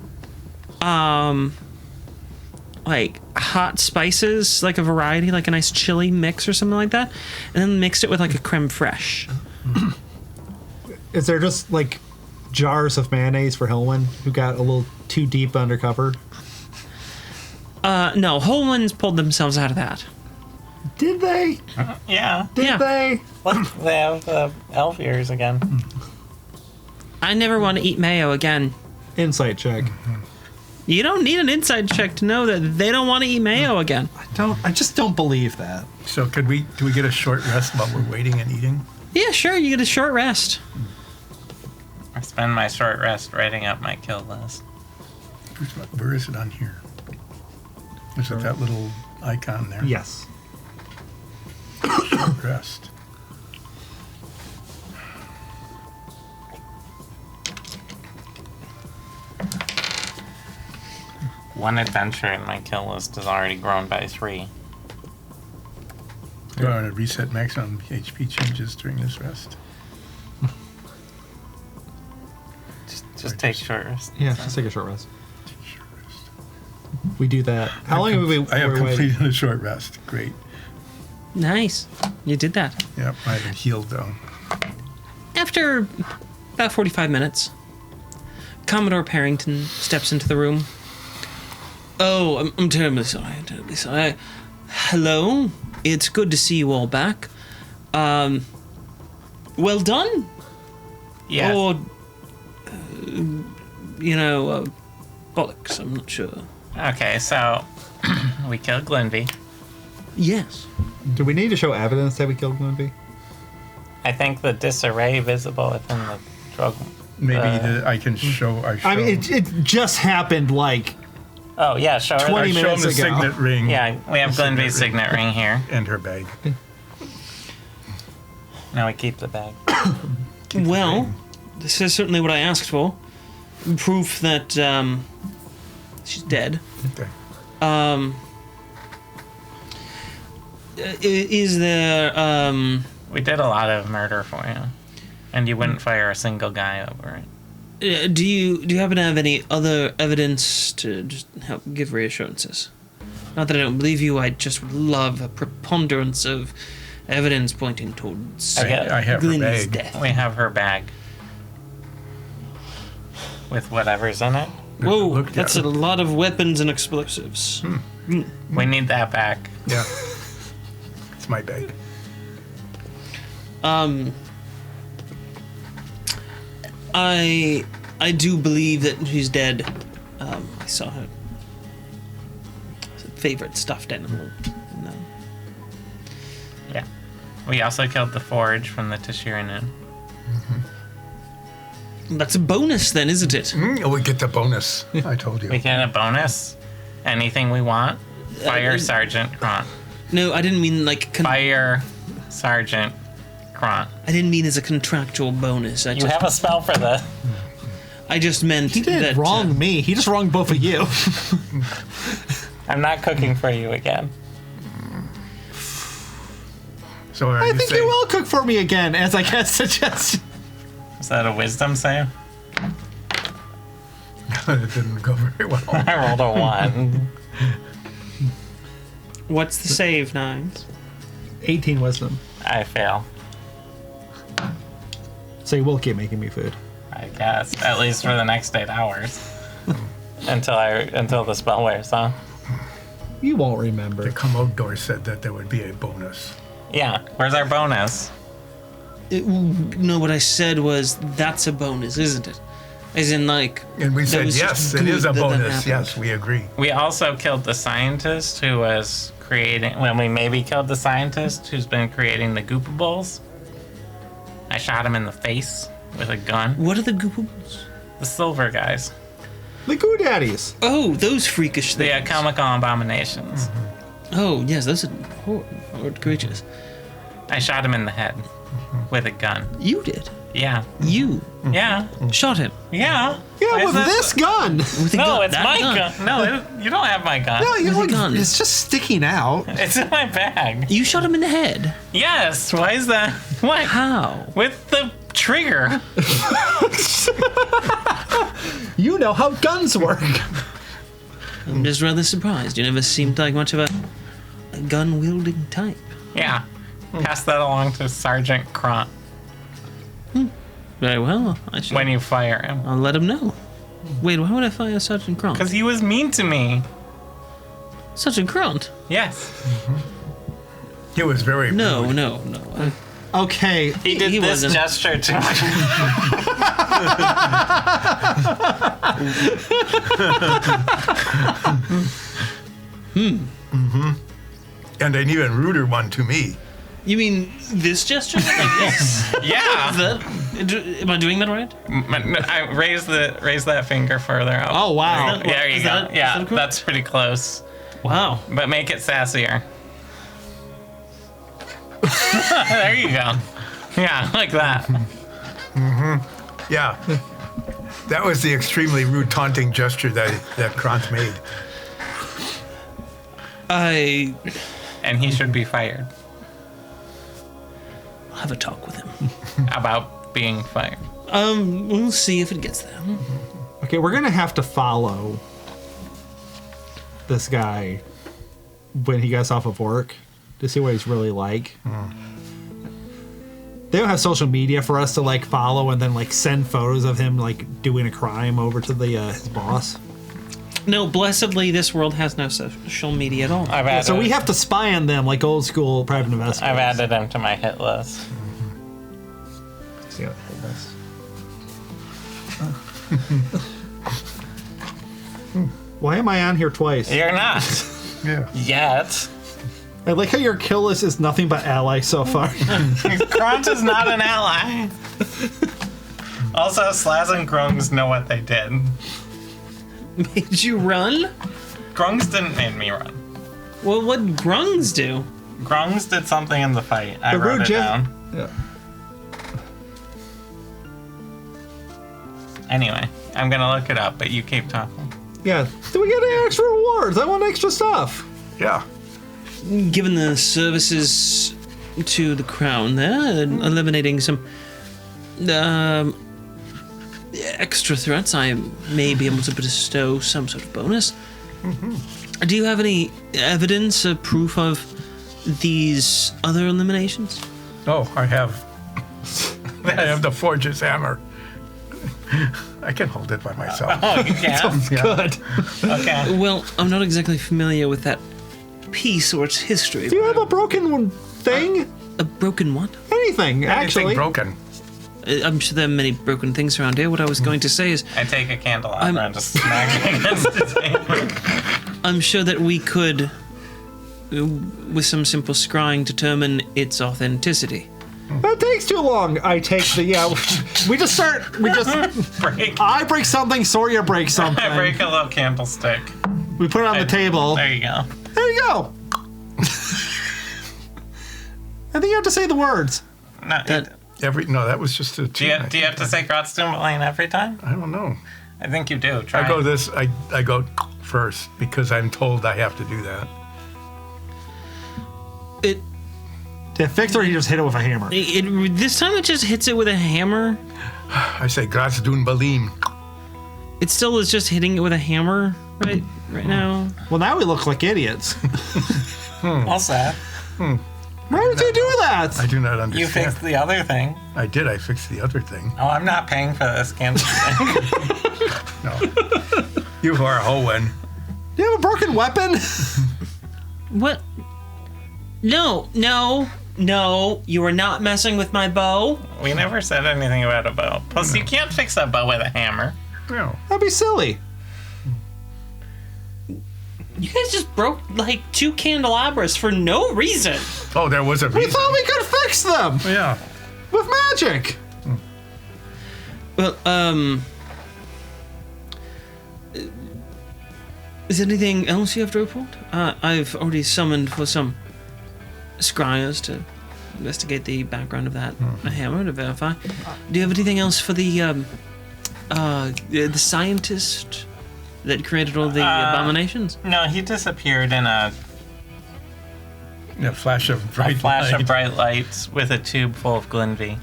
like hot spices, like a variety, like a nice chili mix or something like that, and then mixed it with like a creme fraiche. Is there just like jars of mayonnaise for Hillman who got a little too deep undercover? No, whole ones pulled themselves out of that. Did they? Yeah. Did Yeah. they? Look, they have elf ears again. I never want to eat mayo again. Insight check. You don't need an inside check to know that they don't want to eat mayo again. I just don't believe that. So do we get a short rest while we're waiting and eating? Yeah, sure, you get a short rest. I spend my short rest writing up my kill list. Where is it on here? Is it that little icon there? Yes. short rest. One adventure in my kill list has already grown by 3. You're going to reset maximum HP changes during this rest. Just take short rest. Yeah, just take a short rest. Short rest. We do that. How long have we? I have we're waiting? completed a short rest. Great. Nice. You did that. Yep, I haven't healed though. After about 45 minutes, Commodore Parrington steps into the room. Oh, I'm terribly sorry. I'm terribly sorry. Hello. It's good to see you all back. Well done. Yes. Or, bollocks. I'm not sure. Okay, so we killed Glenby. Yes. Do we need to show evidence that we killed Glenby? I think the disarray visible within the drug. Maybe I can show. I mean, it just happened like Oh yeah, show her. 20 the- show him minutes the ago. signet ring. Yeah, we have The Glenby's signet ring here. and her bag. Now we keep the bag. Well, this is certainly what I asked for. Proof that she's dead. Okay. Is there We did a lot of murder for you, and you wouldn't fire a single guy over it. do you happen to have any other evidence to just help give reassurances? Not that I don't believe you, I just would love a preponderance of evidence pointing towards I get- I have her Glenny's bag. death. We have her bag with whatever's in it. Whoa, Look at that's it. a lot of weapons and explosives. We need that back. Yeah. It's my bag. I do believe that she's dead. I saw her favorite stuffed animal. No. Yeah. We also killed the forge from the Tashirinu. That's a bonus then, isn't it? We get the bonus. I told you. We get a bonus. Anything we want. Fire Sergeant Kront. No, I didn't mean like. Fire Sergeant Kront. I didn't mean as a contractual bonus. You have a spell for this. I just meant he didn't that, wrong me. He just wronged both of you. I'm not cooking for you again. So are I you think saying, you will cook for me again, as I guess suggestion. Is that a wisdom save? It didn't go very well. I rolled a 1. What's the save, Nines? 18 wisdom. I fail. So you will keep making me food. I guess. At least for the next 8 hours. until the spell wears off. You won't remember. The Commodore said that there would be a bonus. Yeah. Where's our bonus? No, what I said was that's a bonus, isn't it? As in, like. And we that said, was yes, just it is good a that bonus. happened. Yes, we agree. We also killed the scientist who was creating. When we maybe killed the scientist who's been creating the Goopables. I shot him in the face with a gun. What are the Goopables? The silver guys. The Goo Daddies. Oh, those freakish The things. comical abominations. Oh, yes, those are horrid creatures. I shot him in the head with a gun. You did. Yeah. You Yeah. shot him Yeah. Yeah, Why is with that- this gun. with a No, gun. it's that my gun. No, you don't have my gun. No, you With a look, gun. it's just sticking out. It's in my bag. You shot him in the head. Yes. Why is that? What? How? With the trigger. You know how guns work. I'm just rather surprised. You never seemed like much of a gun-wielding type. Yeah. Pass that along to Sergeant Kront Very well. I should. when you fire him. I'll let him know. Wait, why would I fire Sergeant Grant? Because he was mean to me. Sergeant Grant? Yes. He was very No, rude. no. Okay. He did He this wasn't. gesture to me. And an even ruder one to me. You mean this gesture? Like this? Yeah. Am I doing that right? I raise that finger further up. Oh, wow. Is that- There you is go. that- is Yeah, that correct? that's pretty close. Wow. But make it sassier. There you go. Yeah, like that. Yeah. That was the extremely rude, taunting gesture that Krantz made. And he should be fired. I'll have a talk with him. About being fired. We'll see if it gets there. Okay, we're gonna have to follow this guy when he gets off of work to see what he's really like. They don't have social media for us to like follow and then like send photos of him like doing a crime over to the his boss. No, blessedly, this world has no social media at all. So we have to spy on them like old school private investigators. I've added him to my hit list. See how Why am I on here twice? You're not. Yeah. Yet. I like how your kill list is nothing but allies so far. Krantz is not an ally. Also, Slaz and Grungs know what they did. Made you run? Grungs didn't make me run. Well, what grungs do? Grungs did something in the fight. I The wrote rude it down. Yeah. Anyway, I'm gonna look it up, but you keep talking. Yeah. Do we get any extra rewards? I want extra stuff. Yeah. Given the services to the crown there, eliminating some extra threats, I may be able to bestow some sort of bonus. Do you have any evidence or proof of these other eliminations? Oh, I have. I have the Forge's hammer. I can hold it by myself. Oh, you can? Yeah. Good. Okay. Well, I'm not exactly familiar with that piece or its history. Do you have a broken thing? A broken what? Anything, actually. Anything broken. I'm sure there are many broken things around here. What I was going to say is, I take a candelabra and just smack it against the table. I'm sure that we could, with some simple scrying, determine its authenticity. That takes too long. I take the, we just, Break. I break something, Soria breaks something. I break a little candlestick. We put it on the table. There you go. There you go. I think you have to say the words. No, No, that was just a do you have to say Grotstoomlane every time? I don't know. I think you do. Try. I go this. I go first because I'm told I have to do that. To fix or he just hit it with a hammer. This time it just hits it with a hammer. I say Grotstoomlane. It still is just hitting it with a hammer right now. Well, now we look like idiots. All set. Why did you do that? I do not You understand. fixed the other thing. I did. I fixed the other thing. Oh, I'm not paying for this candlestick. No. You are a Hoenn. Do you have a broken weapon? What? No. You are not messing with my bow. We never said anything about a bow. Plus, you can't fix a bow with a hammer. No. That'd be silly. You guys just broke like 2 candelabras for no reason. Oh, there was a We reason. thought we could fix them Yeah. with magic. Well, is there anything else you have to report? I've already summoned for some scryers to investigate the background of that hammer to verify. Do you have anything else for the scientist that created all the abominations? No, he disappeared in a Flash of bright flash light. of bright lights with a tube full of Glenvy.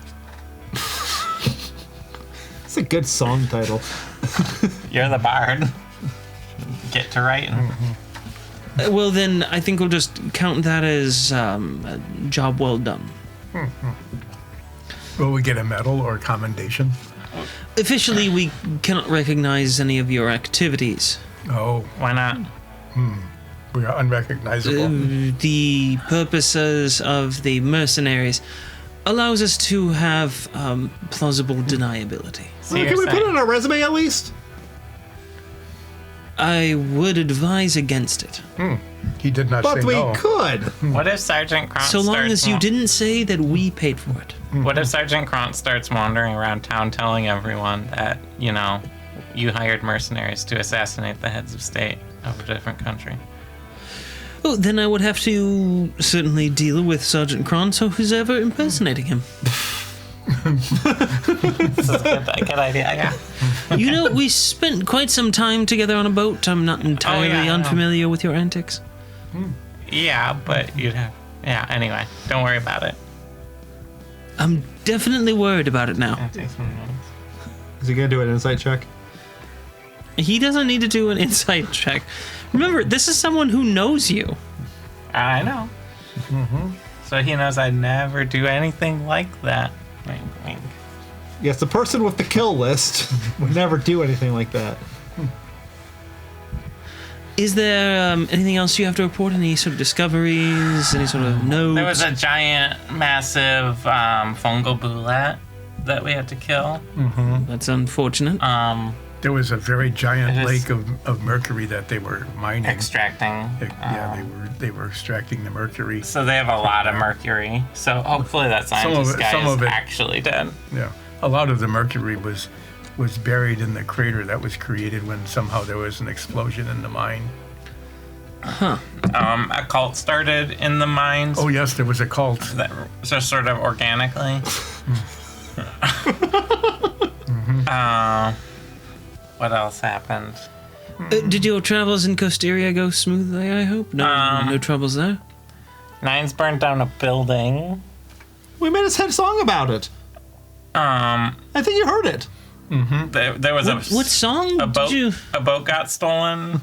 It's a good song title. You're the bard. Get to writing. Well, then I think we'll just count that as a job well done. Will we get a medal or a commendation? Officially, we cannot recognize any of your activities. Oh, Why not? we are unrecognizable. The purposes of the mercenaries allows us to have plausible deniability. So Can you're we put it saying- on our resume at least? I would advise against it. He did not But say we no. could. What if Sergeant Krantz So long starts as you wa- didn't say that we paid for it. What if Sergeant Krantz starts wandering around town telling everyone that, you hired mercenaries to assassinate the heads of state of a different country? Oh, then I would have to certainly deal with Sergeant Kronz or who's ever impersonating him. This is a good idea, yeah. You know, we spent quite some time together on a boat. I'm not entirely I know. unfamiliar with your antics. Yeah, but you'd have... Yeah, anyway, don't worry about it. I'm definitely worried about it now. Is he gonna do an insight check? He doesn't need to do an insight check. Remember, this is someone who knows you. I know. So he knows I never do anything like that. Wink, wink. Yes, the person with the kill list would never do anything like that. Is there anything else you have to report? Any sort of discoveries? Any sort of notes? There was a giant, massive fungal bullet that we had to kill. That's unfortunate. There was a very giant It is- lake of mercury that they were mining. Extracting. Yeah, they were extracting the mercury. So they have a lot of mercury. So hopefully that scientist guy some is of it- actually dead. Yeah, a lot of the mercury was buried in the crater that was created when somehow there was an explosion in the mine. A cult started in the mines. Oh yes, there was a cult. That just sort of organically. What else happened? Did your travels in Costeria go smoothly, I hope? No troubles there? Nines burned down a building. We made a hit song about it. I think you heard it. There was What song a did you... a boat got stolen.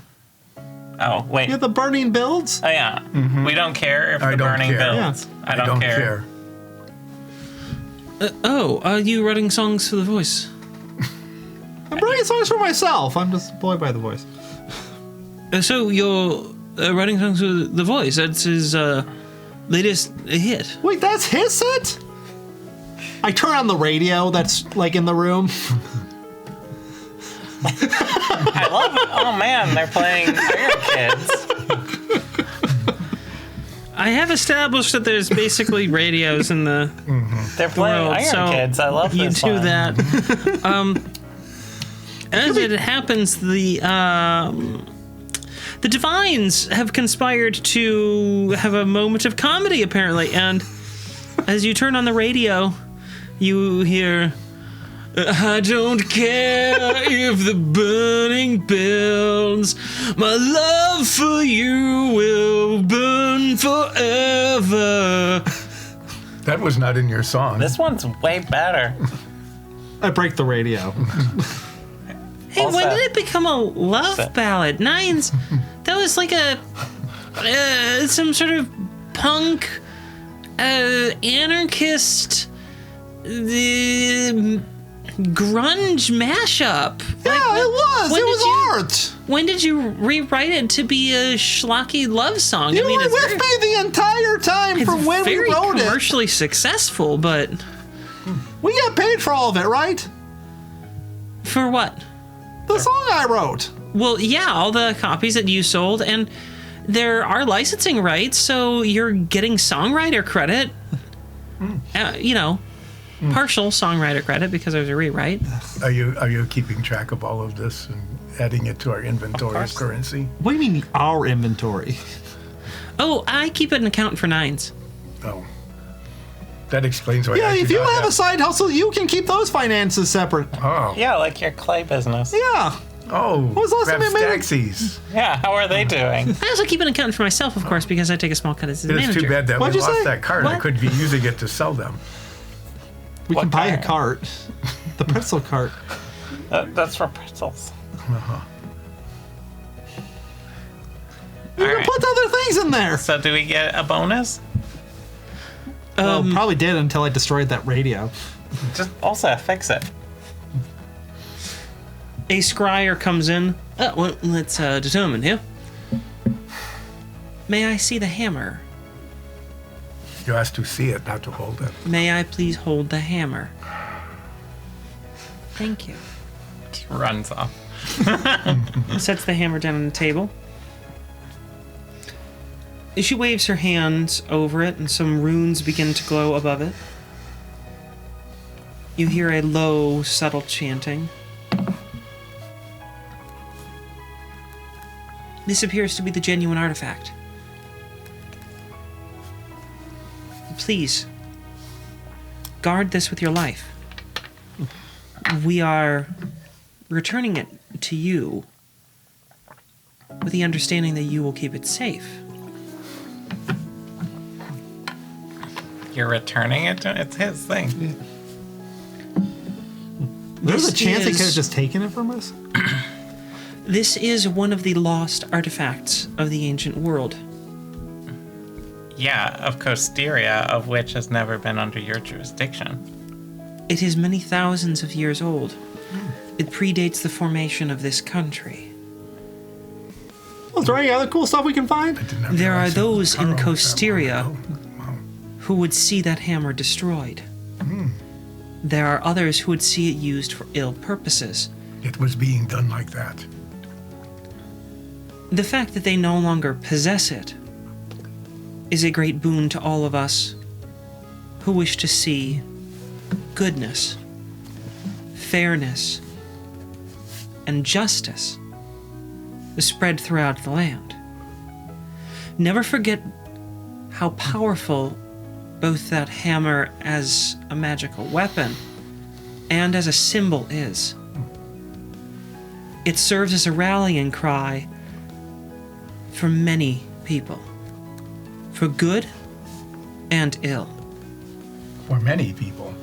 Oh wait. Yeah, the burning builds. Oh yeah. We don't care if I the don't burning care. builds. I don't care. are you writing songs for The Voice? I'm writing songs for myself. I'm just employed by the voice. So you're writing songs for The Voice. That's his latest hit. Wait, that's his hit? I turn on the radio that's like in the room. I love it. Oh man, they're playing Iron Kids. I have established that there's basically radios in the They're playing world, Iron so Kids. I love you this do one. that. As it happens, the Divines have conspired to have a moment of comedy, apparently, and as you turn on the radio, you hear, I don't care if the burning builds, my love for you will burn forever. That was not in your song. This one's way better. I break the radio. Hey, Also- when did it become a love ballad? Nines, that was like a some sort of punk anarchist grunge mashup. Yeah, it was. when It did was you- art. When did you rewrite it to be a schlocky love song? You were it's with me the entire time it's from when we very wrote it. commercially successful, but We got paid for all of it, right? for what? The song I wrote. Well, yeah, all the copies that you sold, and there are licensing rights, so you're getting songwriter credit. Partial songwriter credit because there's a rewrite. Are you keeping track of all of this and adding it to our inventory of currency? What do you mean our inventory? Oh, I keep an account for Nines. Oh. That explains why Yeah, I do if you not have a side hustle, you can keep those finances separate. Oh. Yeah, like your clay business. Yeah. Oh. was the last time I made it? Staxies. Yeah, how are they doing? I also keep an account for myself, of course, because I take a small cut as the It's manager. too bad that What'd we you lost say? that card. I What? could be using it to sell them. We can What buy a kind? cart. The pretzel cart. That's for pretzels. You All can right. put other things in there. So do we get a bonus? Well, probably did until I destroyed that radio. Just also fix it. A scryer comes in. Well, let's determine here. May I see the hammer? You asked to see it, not to hold it. May I please hold the hammer? Thank you. Just runs off. Sets the hammer down on the table. She waves her hands over it, and some runes begin to glow above it. You hear a low, subtle chanting. This appears to be the genuine artifact. please, guard this with your life. We are returning it to you with the understanding that you will keep it safe. You're returning it to it's his thing. There's a This chance he is- could have just taken it from us. This is one of the lost artifacts of the ancient world. Yeah, of Costeria, of which has never been under your jurisdiction. It is many thousands of years old. It predates the formation of this country. Well, is there any other cool stuff we can find? There are those in Taro Costeria who would see that hammer destroyed. There are others who would see it used for ill purposes. It was being done like that. The fact that they no longer possess it is a great boon to all of us who wish to see goodness, fairness, and justice spread throughout the land. Never forget how powerful both that hammer as a magical weapon and as a symbol is. It serves as a rallying cry for many people, for good and ill. For many people.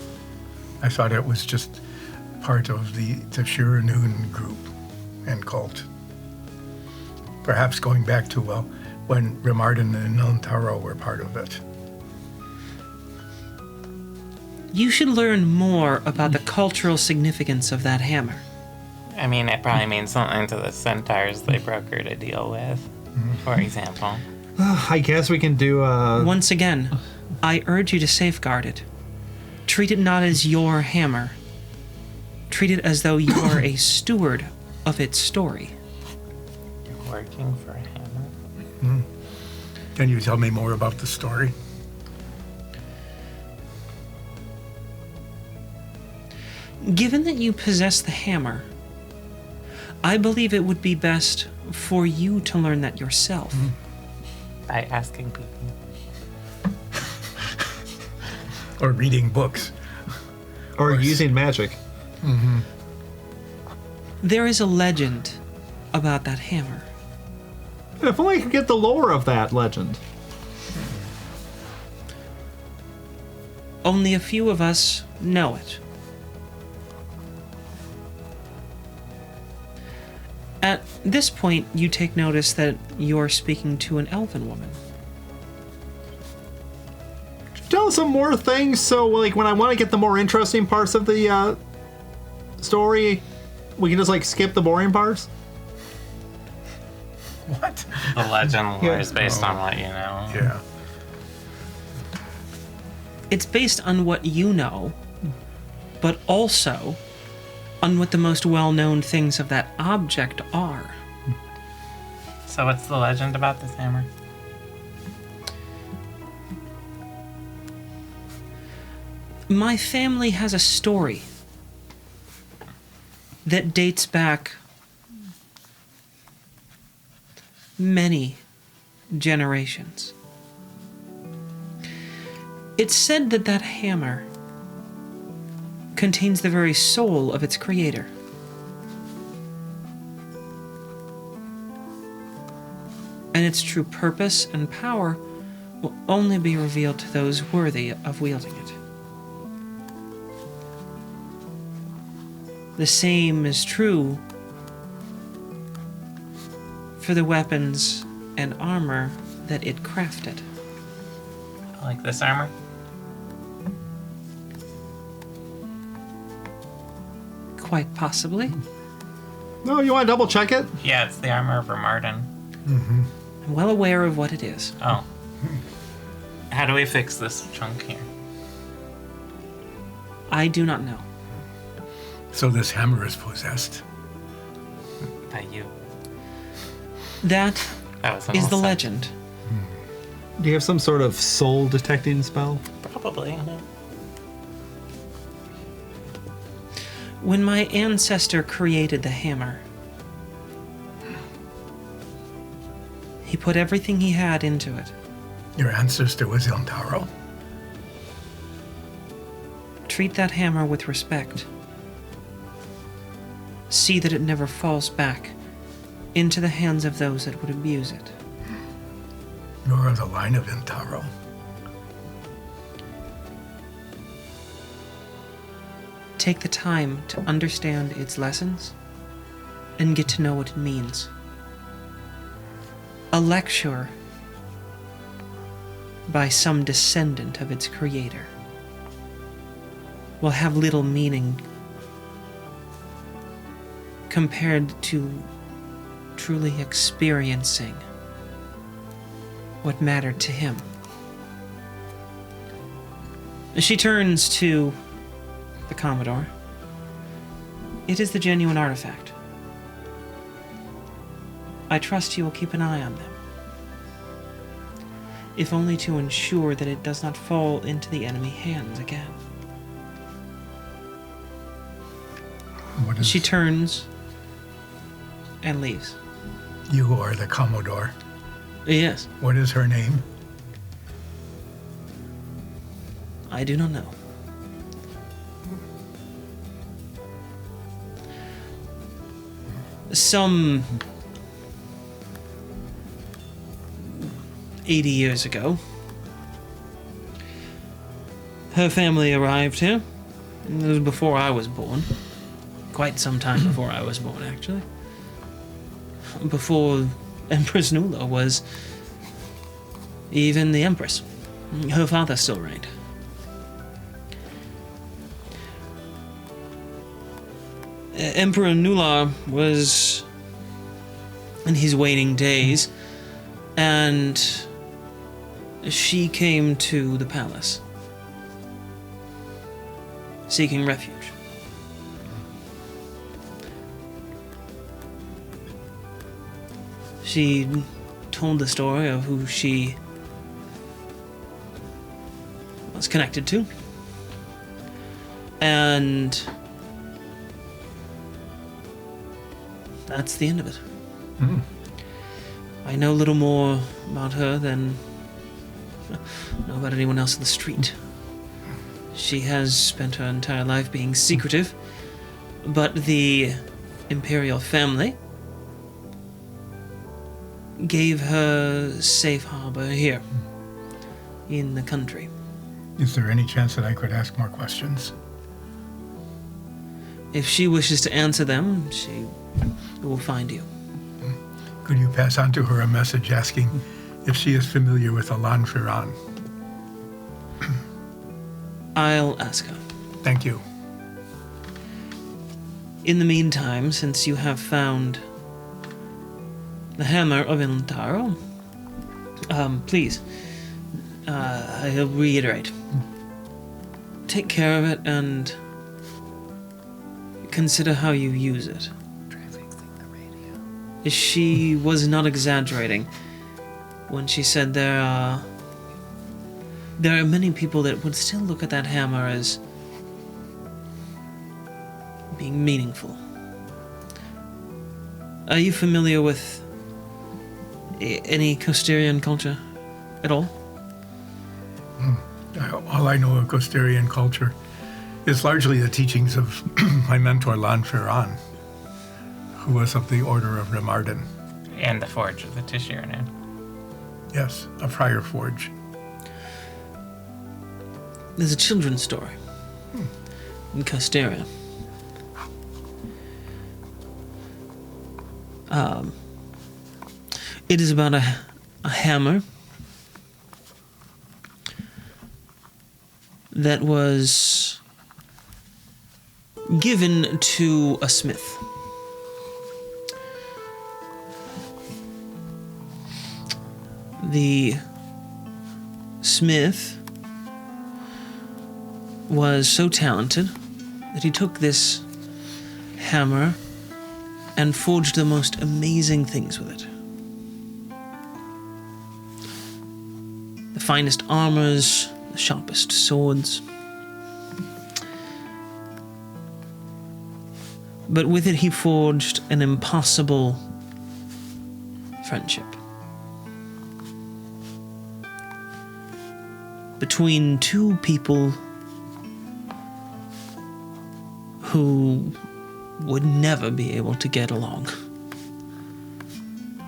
I thought it was just part of the Shiranun group and cult. Perhaps going back to, well, when Rimarden and Nilantaro were part of it. You should learn more about the cultural significance of that hammer. I mean, it probably means something to the centaurs they brokered a deal with, for example. I guess we can do Once again, I urge you to safeguard it. Treat it not as your hammer. Treat it as though you are a steward of its story. You're working for a hammer. Can you tell me more about the story? Given that you possess the hammer, I believe it would be best for you to learn that yourself. By asking people. Or reading books? or using magic. There is a legend about that hammer. If only I could get the lore of that legend. Only a few of us know it. At this point, you take notice that you're speaking to an elven woman. Tell us some more things, so like when I want to get the more interesting parts of the story, we can just like skip the boring parts. What? The legend lore Yeah. is based on what you know. Yeah. It's based on what you know, but also on what the most well-known things of that object are. So what's the legend about this hammer? My family has a story that dates back many generations. It's said that that hammer contains the very soul of its creator. And its true purpose and power will only be revealed to those worthy of wielding it. The same is true for the weapons and armor that it crafted. Like this armor? Quite possibly. No, you want to double check it? Yeah, it's the armor of Rimarden. I'm well aware of what it is. Oh. How do we fix this chunk here? I do not know. So this hammer is possessed. By you. That That was is the almost legend. Do you have some sort of soul detecting spell? Probably. When my ancestor created the hammer, he put everything he had into it. Your ancestor was Ilntaro. treat that hammer with respect. See that it never falls back into the hands of those that would abuse it. Nor of the line of Intaro. Take the time to understand its lessons and get to know what it means. A lecture by some descendant of its creator will have little meaning compared to truly experiencing what mattered to him. She turns to the Commodore. It is the genuine artifact. I trust you will keep an eye on them, if only to ensure that it does not fall into the enemy hands again. What is She turns and leaves. You are the Commodore. Yes, What is her name? I do not know. Some 80 years ago, her family arrived here. It was before I was born. Quite some time before I was born, actually. Before Empress Nula was even the Empress. Her father still reigned. Emperor Nular was in his waning days, and she came to the palace, seeking refuge. She told the story of who she was connected to, and that's the end of it. I know little more about her than I know about anyone else in the street. She has spent her entire life being secretive, but the imperial family gave her safe harbor here in the country. Is there any chance that I could ask more questions? If she wishes to answer them, she will find you. Could you pass on to her a message asking if she is familiar with Alan Firan? I'll ask her. Thank you. In the meantime, since you have found the hammer of Ilantaro, please, I'll reiterate. Take care of it and consider how you use it. She was not exaggerating when she said there are many people that would still look at that hammer as being meaningful. Are you familiar with any Costerian culture at all? All I know of Costerian culture is largely the teachings of my mentor, Lan Firan, who was of the Order of Remarden. And the Forge of the Tishiranu. Yes, a friar forge. There's a children's story in Costeria. It is about a hammer that was given to a smith. The smith was so talented that he took this hammer and forged the most amazing things with it. The finest armors, the sharpest swords. But with it he forged an impossible friendship. Between two people who would never be able to get along.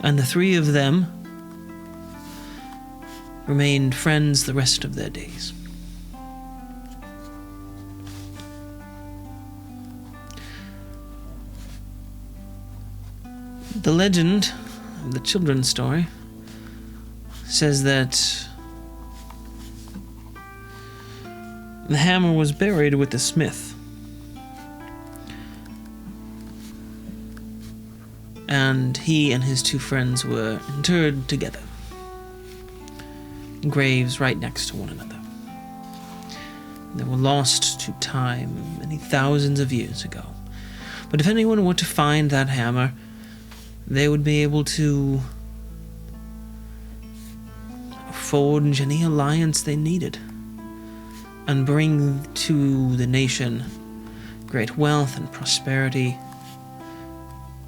And the three of them remained friends the rest of their days. The legend of the children's story says that the hammer was buried with the smith, and he and his two friends were interred together in graves right next to one another. They were lost to time many thousands of years ago. But if anyone were to find that hammer, they would be able to forge any alliance they needed and bring to the nation great wealth and prosperity,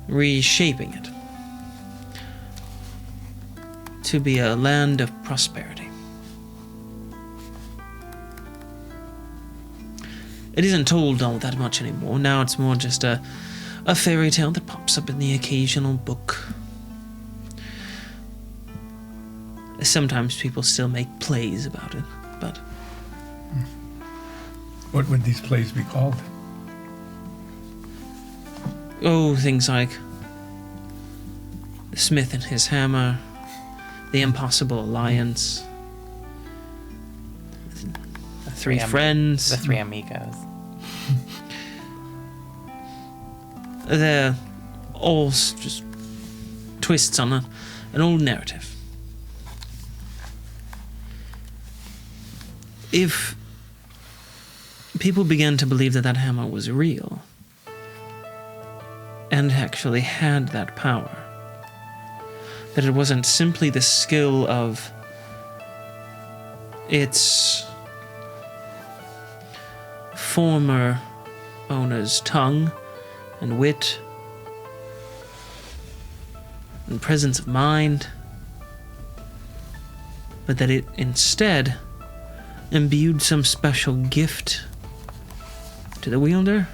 reshaping it to be a land of prosperity. It isn't told all that much anymore. Now it's more just a fairy tale that pops up in the occasional book. Sometimes people still make plays about it, but... What would these plays be called? Oh, things like The Smith and His Hammer, The Impossible Alliance, The Three Friends. The Three Amigos. They're all just twists on an old narrative. If people began to believe that that hammer was real and actually had that power, that it wasn't simply the skill of its former owner's tongue and wit and presence of mind, but that it instead imbued some special gift to the wielder,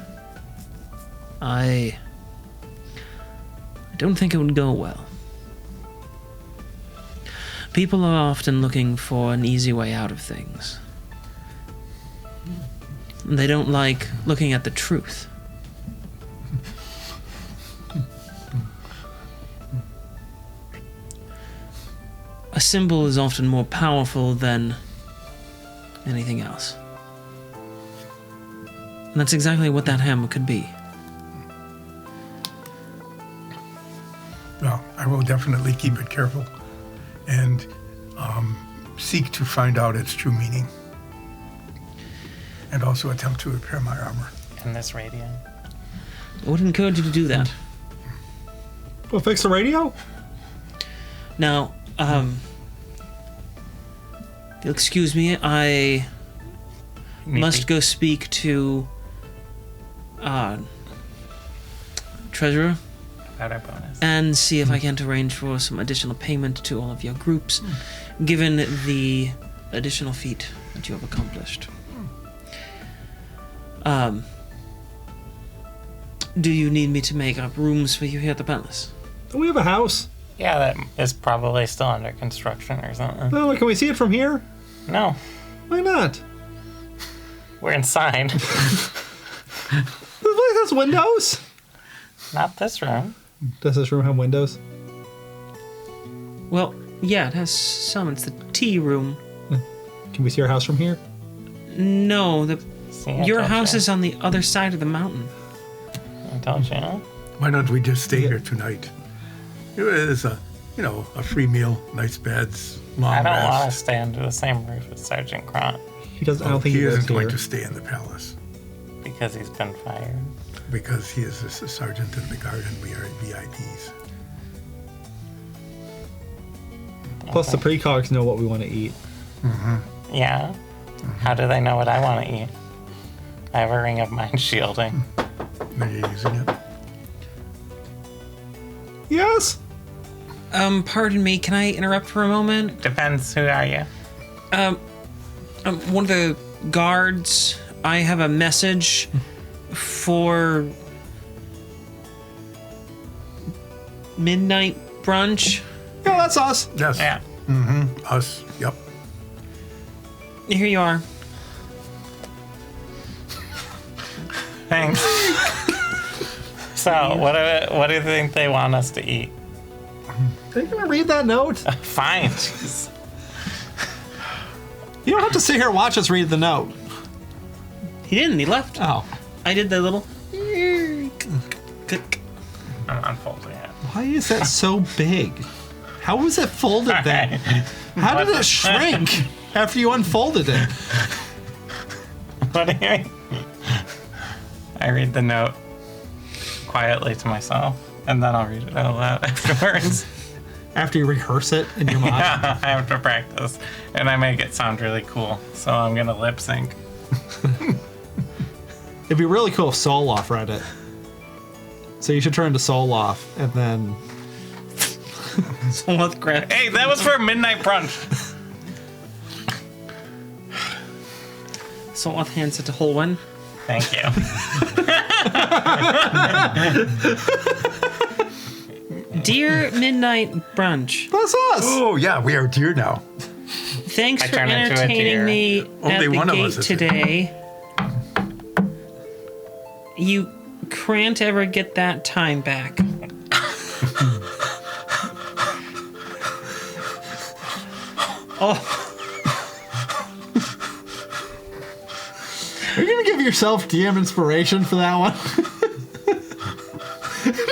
I don't think it would go well. People are often looking for an easy way out of things. They don't like looking at the truth. A symbol is often more powerful than anything else. And that's exactly what that hammer could be. Well, I will definitely keep it careful and seek to find out its true meaning. And also attempt to repair my armor. And this radio. I would encourage you to do that. Well, fix the radio? Now, you'll excuse me, I must go speak to Treasurer About our bonus. and see if I can't arrange for some additional payment to all of your groups, given the additional feat that you have accomplished. Do you need me to make up rooms for you here at the palace? Don't we have a house? Yeah, that is probably still under construction or something. No, can we see it from here? No, Why not? we're inside. This place has windows. Not this room. Does this room have windows? Well, yeah, it has some. It's the tea room. Can we see our house from here? No, See, I your told house you. is on the other side of the mountain. I told you. Why don't we just stay here tonight? It is a free meal, nice beds, long I don't want to rest. stay under the same roof with Sergeant Cront He doesn't. I don't think he lives isn't going here. to stay in the palace because he's been fired. because he is a sergeant in the guard and we are VIPs. Plus, the precogs know what we want to eat. Yeah? How do they know what I want to eat? I have a ring of mind shielding. Are you using it? Yes. Pardon me, can I interrupt for a moment? Depends, who are you? One of the guards, I have a message for midnight brunch. Yeah, that's us. Yes. Yeah. Us. Yep. Here you are. Thanks. So, what do you think they want us to eat? Are you gonna read that note? Fine. Jeez. You don't have to sit here and watch us read the note. He didn't. He left. Oh. I did the little. I'm unfolding it. Why is that so big? How was it folded then? How did it shrink after you unfolded it? What do you mean? I read the note quietly to myself, and then I'll read it out loud afterwards. After you rehearse it in your mind? Yeah, I have to practice, and I make it sound really cool, so I'm gonna lip sync. It'd be really cool if Soloff read it. So you should turn to Soloff, and then... So let's grab. Hey, that was for midnight brunch. So let's hands it to Holwyn. Thank you. Dear midnight brunch. That's us! Oh, yeah, we are deer now. Thanks I for turn into a entertaining deer. me at Only the one of gate us is today. You can't ever get that time back. Oh, Are you gonna give yourself DM inspiration for that one?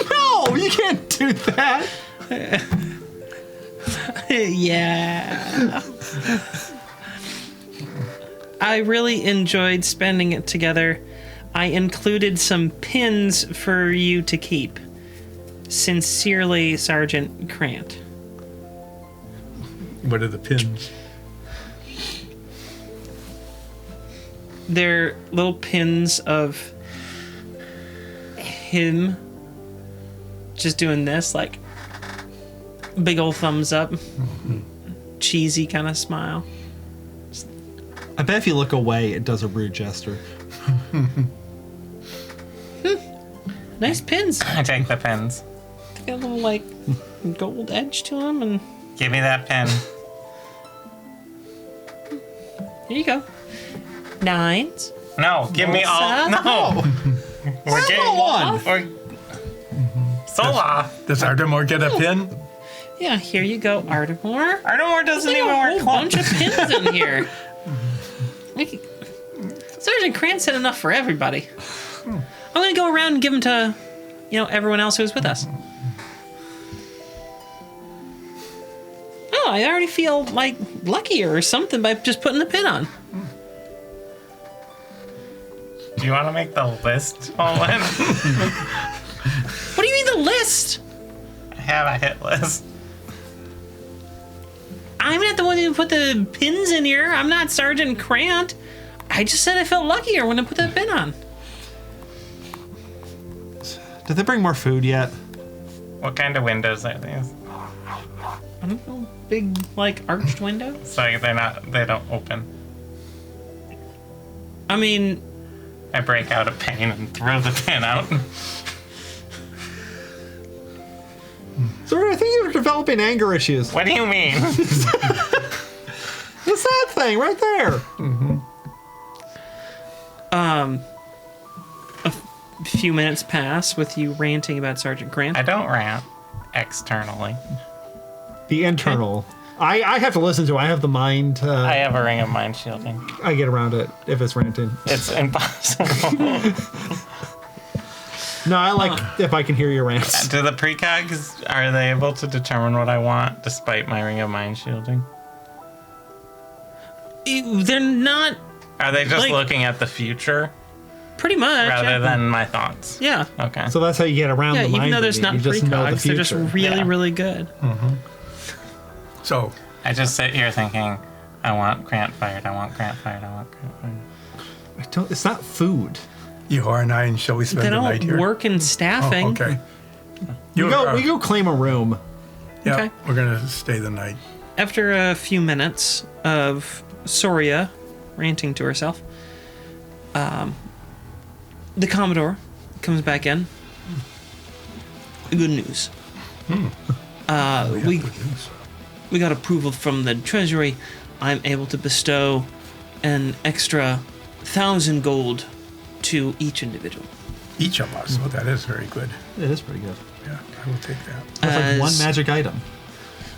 No, you can't do that. yeah. I really enjoyed spending it together. I included some pins for you to keep. Sincerely, Sergeant Grant. What are the pins? They're little pins of him just doing this, like big old thumbs up, cheesy kind of smile. I bet if you look away, it does a rude gesture. Nice pins. I take the pins. They got a little like gold edge to them, and Give me that pin. here you go. 9s. No, give me all. Seth? No. We're getting one. We're Sola. Does Ardemore get a pin? Yeah, here you go, Ardemore. Ardemore doesn't There's even a wear whole clothes. bunch of pins in here. Like, Sergeant Grant said enough for everybody. I'm gonna go around and give them to, everyone else who's with us. Oh, I already feel like luckier or something by just putting the pin on. Do you want to make the list, Olin? What do you mean the list? I have a hit list. I'm not the one who put the pins in here. I'm not Sergeant Grant. I just said I felt luckier when I put that pin on. Did they bring more food yet? What kind of windows are these? I don't know, big, like, arched windows? So they don't open. I mean, I break out a pane and throw the pin out. Sorry, I think you're developing anger issues. What do you mean? The sad thing right there. a few minutes pass with you ranting about Sergeant Grant. I don't rant externally. The internal. I have to listen to it. I have the mind. I have a ring of mind shielding. I get around it if it's ranting. It's impossible. No, I like if I can hear your rants. Do the precogs, are they able to determine what I want despite my ring of mind shielding? They're not, Are they just Like- looking at the future pretty much. rather than my thoughts? Yeah. Okay. So that's how you get around Yeah, the mind. even though there's reading. not You just know the precogs, they're just future. really, Yeah. really good. So, I just sit here thinking, I want Grant fired, I want Grant fired, I want Grant fired. It's not food. Ihor and I, and shall we spend They the night don't here? work in staffing. Oh, okay. We go claim a room. Yeah, Okay. we're going to stay the night. After a few minutes of Soria ranting to herself, The Commodore comes back in. Good news. We got approval from the Treasury. I'm able to bestow an extra 1,000 gold to each individual. Each of us. Well, that is very good. It is pretty good. Yeah, I will take that. That's like one As magic item.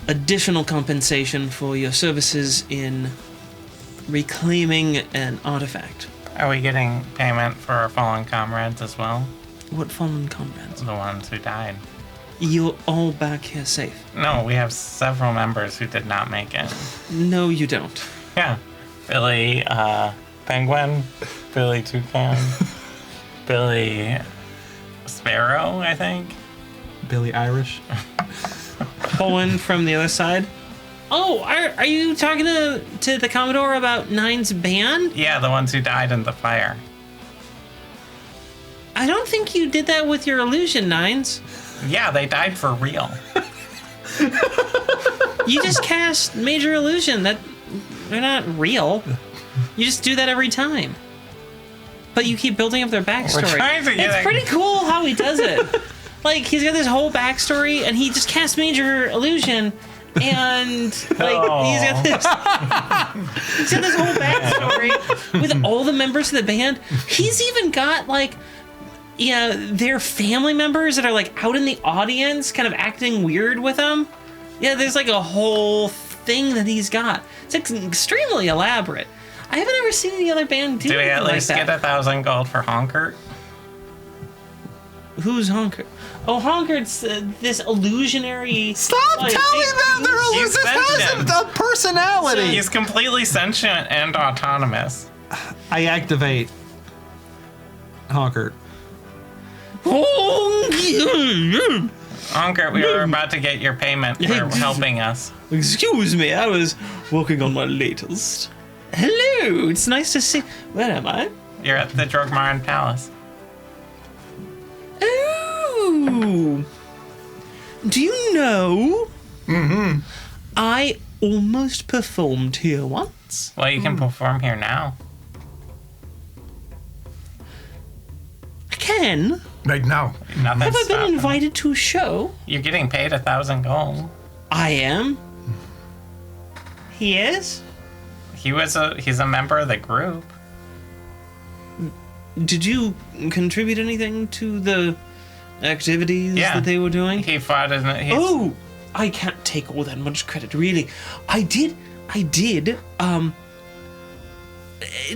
additional compensation for your services in reclaiming an artifact. Are we getting payment for our fallen comrades as well? What fallen comrades? The ones who died. You're all back here safe. No, we have several members who did not make it. No, you don't. Yeah. Billy Penguin, Billy Toucan, Billy Sparrow, I think. Billy Irish. Owen from the other side. Oh, are you talking to the Commodore about Nine's band? Yeah, the ones who died in the fire. I don't think you did that with your illusion, Nines. Yeah, they died for real. You just cast Major Illusion. They're not real. You just do that every time. But you keep building up their backstory. We're trying to get It's it. pretty cool how he does it. Like, he's got this whole backstory, and he just casts Major Illusion, and he's got this whole backstory with all the members of the band. He's even got their family members that are like out in the audience, kind of acting weird with him. Yeah, there's like a whole thing that he's got. It's extremely elaborate. I haven't ever seen any other band do Do we anything at like least that. get 1,000 gold for Honkert? Who's Honkert? Oh, Honkert's this illusionary. Stop telling them they're He's this has sentient. a personality. He's completely sentient and autonomous. I activate Honkert. Honkert, we were about to get your payment for helping us. Excuse me, I was working on my latest. Hello, it's nice to see. Where am I? You're at the Drogmaran Palace. Oh, do you know? I almost performed here once. Well, you can perform here now. I can. Right now. Nothing's Have I stopping. been invited to a show? You're getting paid 1,000 gold. I am. He is? He's a member of the group. Did you contribute anything to the activities Yeah. that they were doing? He fought in Oh, I can't take all that much credit, really. I did,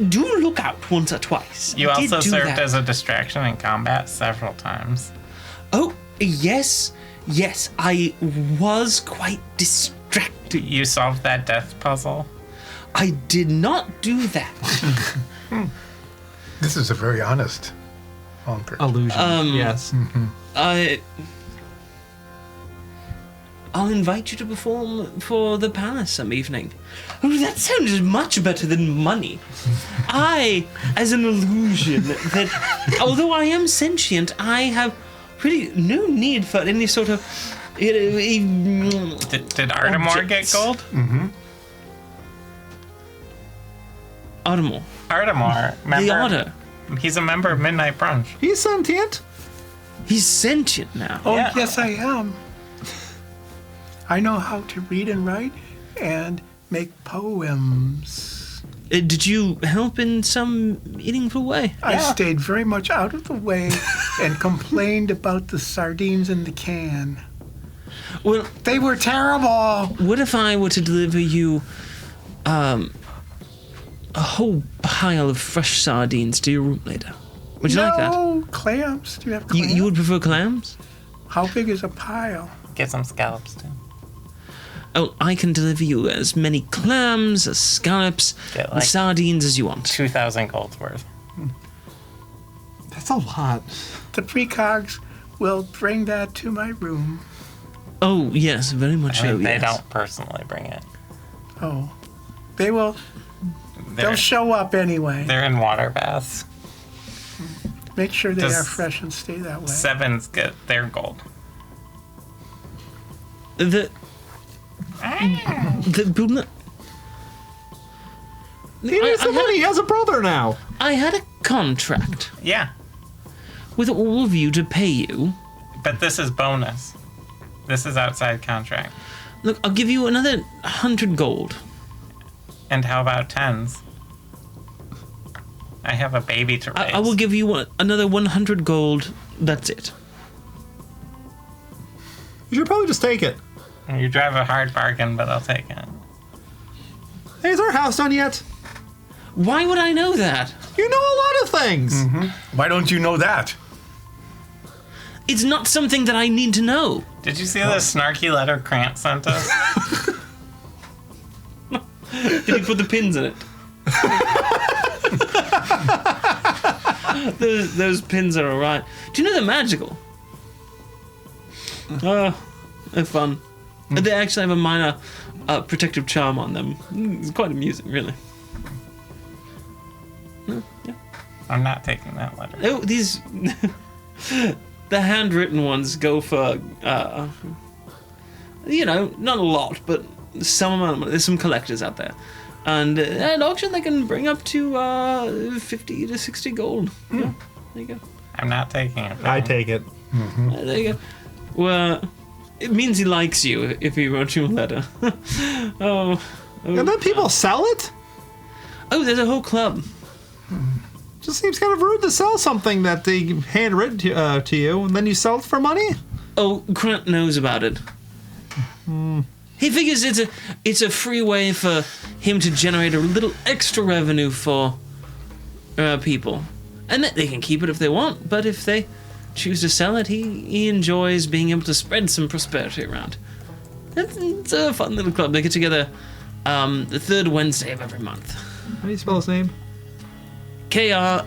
do look out once or twice. You I did also do served that. as a distraction in combat several times. Oh, yes, I was quite distracted. You solved that death puzzle. I did not do that. This is a very honest Honker. Illusion. Yes. I'll invite you to perform for the palace some evening. Oh, that sounded much better than money. I, as an illusion, that although I am sentient, I have really no need for any sort of. Did Artemore Objects. get gold? Artemore. Artemore, The member. otter. He's a member of Midnight Brunch. He's sentient. He's sentient now. Oh, Yeah. yes, I am. I know how to read and write and make poems. Did you help in some meaningful way? I stayed very much out of the way and complained about the sardines in the can. Well, They were terrible. what if I were to deliver you a whole pile of fresh sardines to your room later? Would you like that? No, clams. Do you have clams? You would prefer clams? How big is a pile? Get some scallops too. Oh, I can deliver you as many clams, as scallops, Get, and sardines as you want. 2,000 gold's worth. That's a lot. The precogs will bring that to my room. Oh, yes, very much so, They yes. don't personally bring it. Oh, they will. They're, They'll show up anyway. they're in water baths. Make sure they Does are fresh and stay that way. Sevens get their gold. The Bruna. He needs the money. He has a brother now. I had a contract. Yeah. with all of you to pay you. But this is bonus. This is outside contract. Look, I'll give you another 100 gold. And how about tens? I have a baby to raise. I will give you another 100 gold. That's it. You should probably just take it. You drive a hard bargain, but I'll take it. Hey, is our house done yet? Why would I know that? You know a lot of things. Why don't you know that? It's not something that I need to know. Did you see the snarky letter Grant sent us? Did he put the pins in it? those pins are alright. Do you know they're magical? They're fun. They actually have a minor protective charm on them. It's quite amusing, really. Yeah. I'm not taking that letter. Oh, these... the handwritten ones go for, not a lot, but some amount of money. There's some collectors out there. And at auction, they can bring up to 50 to 60 gold. Yeah, there you go. I'm not taking it. I take it. There you go. Well, it means he likes you if he wrote you a letter. Oh. And then people sell it? Oh, there's a whole club. Just seems kind of rude to sell something that they handwritten to you, and then you sell it for money? Oh, Grant knows about it. He figures it's a free way for him to generate a little extra revenue for people. And they can keep it if they want, but if they choose to sell it, he enjoys being able to spread some prosperity around. It's a fun little club. They get together the third Wednesday of every month. How do you spell his name? Krant.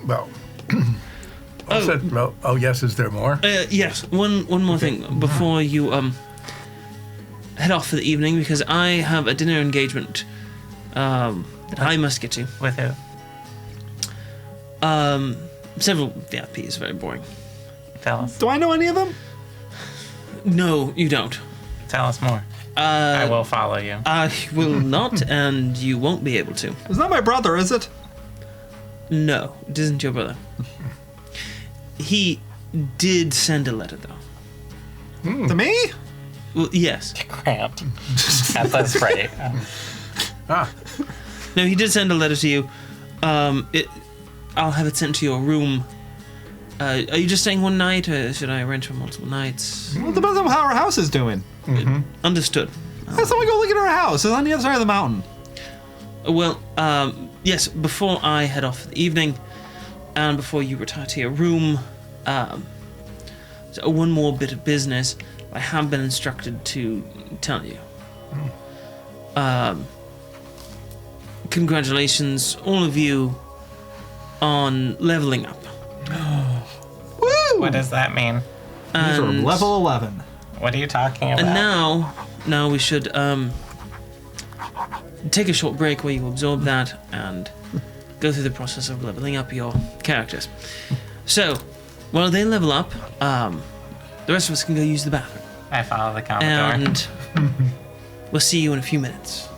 Well, yes, is there more? Yes, one more thing before you head off for the evening, because I have a dinner engagement that I must get to. With who? Several VIPs, very boring. Tell us. Do I know any of them? No, you don't. Tell us more. I will follow you. I will not, and you won't be able to. It's not my brother, is it? No, it isn't your brother. He did send a letter, though. To me? Well, yes. Grant. At this rate. No, he did send a letter to you. I'll have it sent to your room. Are you just staying one night, or should I arrange for multiple nights? Well, it depends on how our house is doing. Understood. Let's someone go look at our house. It's on the other side of the mountain. Well, yes, before I head off for the evening, and before you retire to your room, so one more bit of business I have been instructed to tell you. Congratulations, all of you, on leveling up. Woo! What does that mean? These are And, level 11. What are you talking about? and now we should take a short break where you absorb that and go through the process of leveling up your characters. So, while they level up, the rest of us can go use the bathroom. I follow the Commodore. And we'll see you in a few minutes.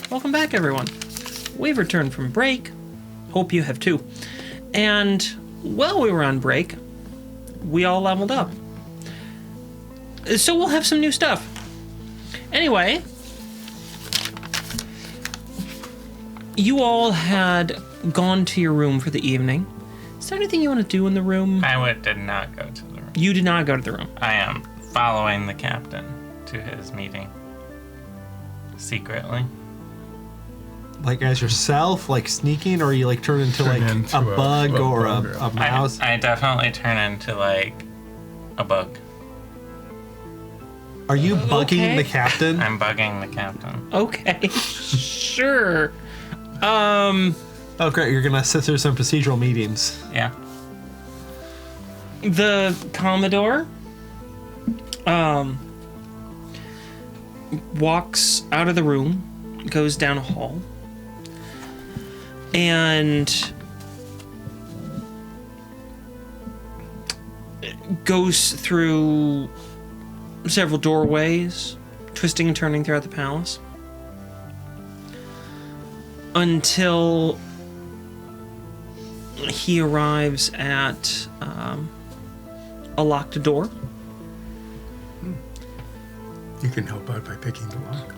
Welcome back, everyone. We've returned from break. Hope you have too. And while we were on break, we all leveled up. So we'll have some new stuff. Anyway, you all had gone to your room for the evening. Is there anything you want to do in the room? Did not go to the room. You did not go to the room. I am following the captain to his meeting. Secretly. Like as yourself, like sneaking, or you like turn into like a bug or a mouse? I definitely turn into like a bug. Are you bugging the captain? I'm bugging the captain. Okay, sure. Oh, great. You're going to sit through some procedural meetings. Yeah. The Commodore walks out of the room, goes down a hall, and goes through several doorways, twisting and turning throughout the palace. until he arrives at a locked door. You can help out by picking the lock.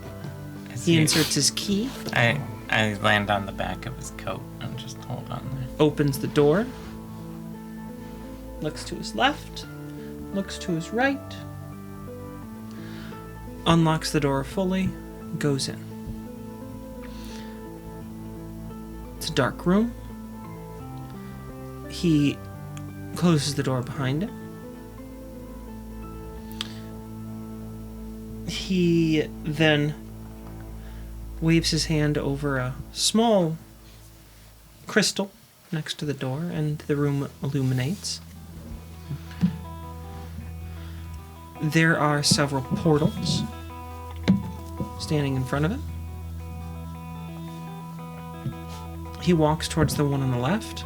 He inserts his key, I land on the back of his coat and just hold on there. opens the door, looks to his left, looks to his right, unlocks the door fully, goes in. It's a dark room. He closes the door behind him. He then waves his hand over a small crystal next to the door, and the room illuminates. There are several portals standing in front of him. He walks towards the one on the left.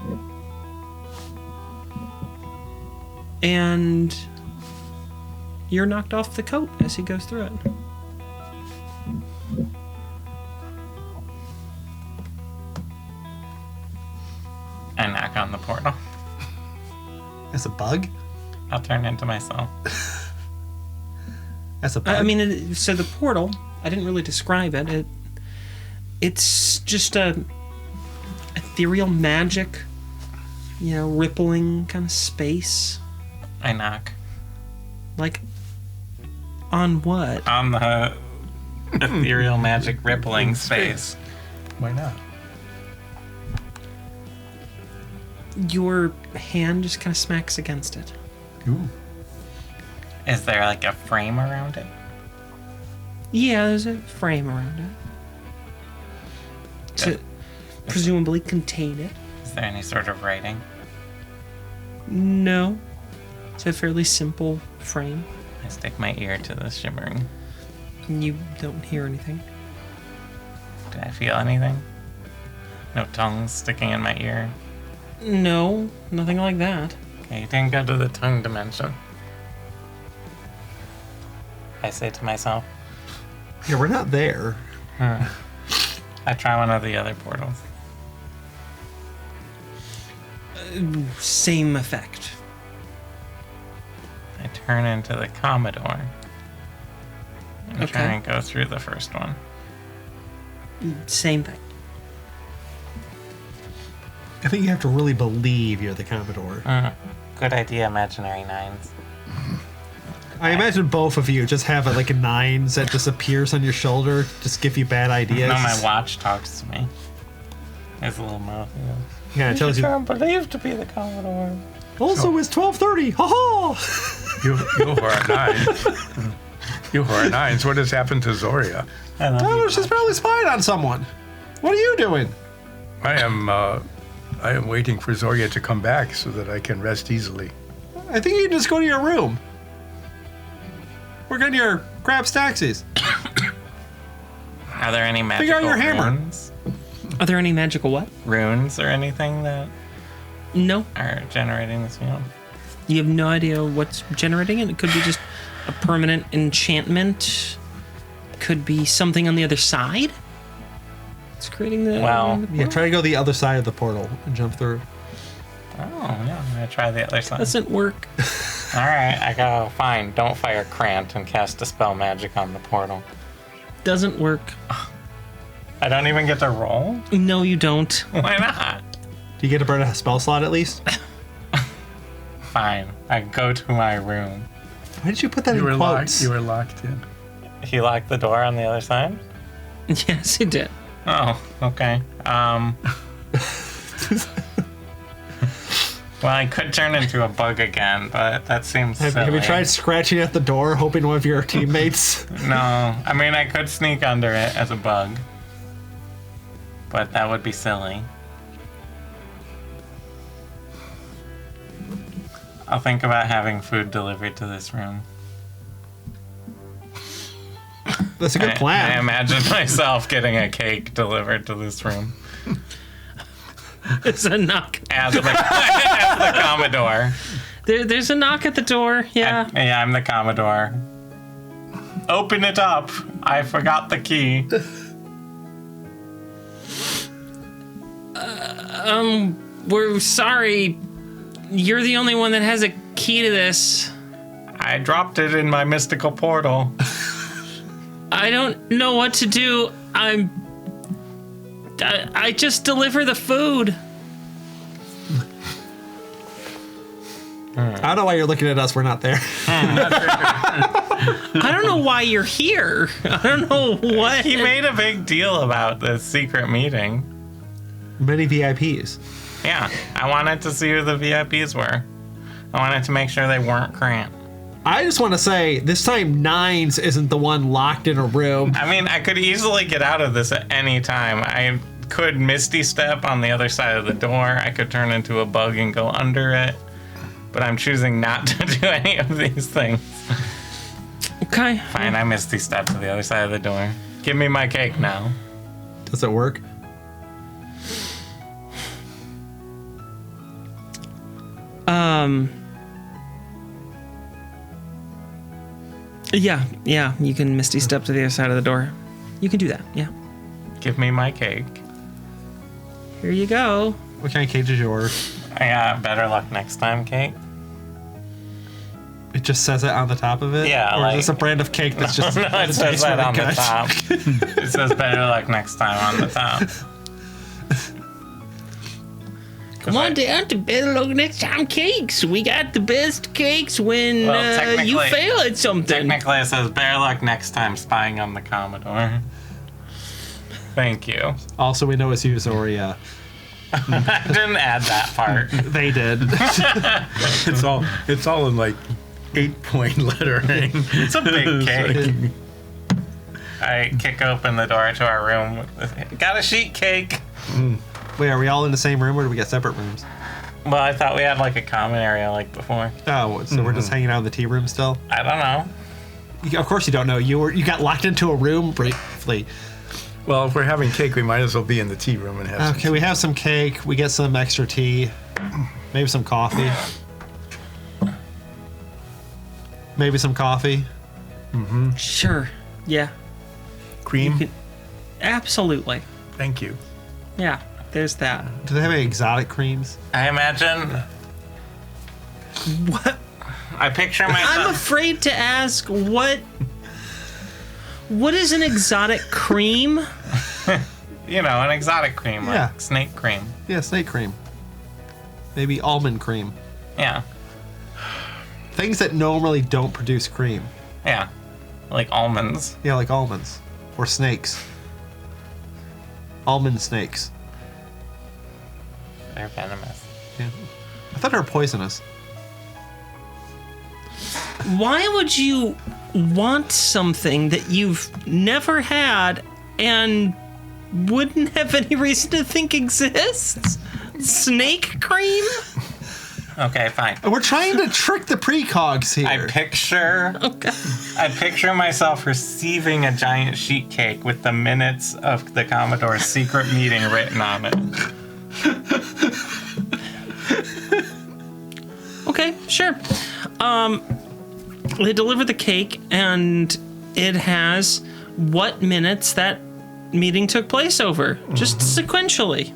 And you're knocked off the coat as he goes through it. I knock on the portal. That's a bug? I'll turn into myself. That's a bug? I mean, so the portal, I didn't really describe it. It's just a ethereal magic, rippling kind of space. I knock. Like, on what? On the ethereal magic rippling space. Why not? Your hand just kind of smacks against it. Ooh. Is there like a frame around it? Yeah, there's a frame around it. To presumably contain it. Is there any sort of writing? No. It's a fairly simple frame. I stick my ear to the shimmering. You don't hear anything. Do I feel anything? No tongues sticking in my ear? No, nothing like that. Okay, you didn't go to the tongue dimension. I say to myself. Yeah, we're not there. I try one of the other portals. Same effect. I turn into the Commodore. And try Okay. and go through the first one. Same thing. I think you have to really believe you're the Commodore. Good idea, imaginary nines. I imagine both of you just have like a nines that just appears on your shoulder, just give you bad ideas. No, my watch talks to me. His little mouth. Yeah, it tells you. don't believe to be the Commodore. Also, it's 12:30. Ha ha! You who are nines. You who are nines. What has happened to Zoria? I love Oh, you. she's probably spying on someone. What are you doing? I am waiting for Zoria to come back so that I can rest easily. I think you can just go to your room. We're going to your grab taxis. Are there any magical Figure out your hammer. runes? Are there any magical what? Runes or anything that No. are generating this field? You have no idea what's generating it. It could be just a permanent enchantment. Could be something on the other side. It's creating the. Well- Yeah, try to go the other side of the portal and jump through. Oh, yeah. I'm going to try the other side. Doesn't work. All right, I go, fine. Don't fire Krant and cast Dispel Magic on the portal. Doesn't work. I don't even get to roll? No, you don't. Why not? Do you get to burn a spell slot at least? Fine. I go to my room. Why did you put that You in were quotes? locked. You were locked in. He locked the door on the other side? Yes, it did. Oh, okay. Well, I could turn into a bug again, but that seems Have you silly. tried scratching at the door, hoping one of your teammates? No. I mean, I could sneak under it as a bug. But that would be silly. I'll think about having food delivered to this room. That's a good I plan. imagine myself getting a cake delivered to this room There's a knock. as the Commodore. There's a knock at the door. Yeah. Yeah, I'm the Commodore. Open it up. I forgot the key. We're sorry. You're the only one that has a key to this. I dropped it in my mystical portal. I don't know what to do. I just deliver the food. I don't know why you're looking at us. We're not there. I don't know why you're here. I don't know what. He made a big deal about this secret meeting. Many VIPs. Yeah, I wanted to see who the VIPs were. I wanted to make sure they weren't Grant. I just want to say, this time Nines isn't the one locked in a room. I mean, I could easily get out of this at any time. I could Misty Step on the other side of the door. I could turn into a bug and go under it. But I'm choosing not to do any of these things. Okay. Fine, I Misty Step to the other side of the door. Give me my cake now. Does it work? Yeah, you can Misty Step to the other side of the door. You can do that, yeah. Give me my cake. Here you go. What kind of cake is yours? I got better luck next time, cake. It just says it on the top of it? Yeah, Or like- is this a brand of cake that's just... No, it says that on the top. It says better luck next time on the top. Come on down to Better Luck Next Time Cakes. We got the best cakes when Well, you technically- fail at something. Technically, it says better luck next time spying on the Commodore. Thank you. Also, we know it's you, Zoria. I didn't add that part. They did. It's all in like 8-point lettering. It's a big cake. I kick open the door to our room. Got a sheet cake. Wait, are we all in the same room or do we get separate rooms? Well, I thought we had like a common area like before. Oh, so we're just hanging out in the tea room still? I don't know. Of course you don't know. You got locked into a room briefly. Well, if we're having cake, we might as well be in the tea room and have Okay, we have some cake. We get some extra tea. Maybe some coffee. Maybe some coffee. Sure. Yeah. cream. Absolutely. Thank you. Yeah. There's that. Do they have any exotic creams? I imagine. What? I picture I'm myself. afraid to ask what is an exotic cream? You know, an exotic cream, like Yeah. snake cream. Yeah, snake cream. Maybe almond cream. Yeah, Things that normally don't produce cream. yeah, like almonds. Yeah, like almonds. Or snakes. Almond snakes. They're venomous. Yeah. I thought they were poisonous. Why would you want something that you've never had and wouldn't have any reason to think exists? Snake cream? Okay, fine. We're trying to trick the precogs here. I picture myself receiving a giant sheet cake with the minutes of the Commodore's secret meeting written on it. Okay, sure. They deliver the cake, and it has what minutes that meeting took place over, just sequentially.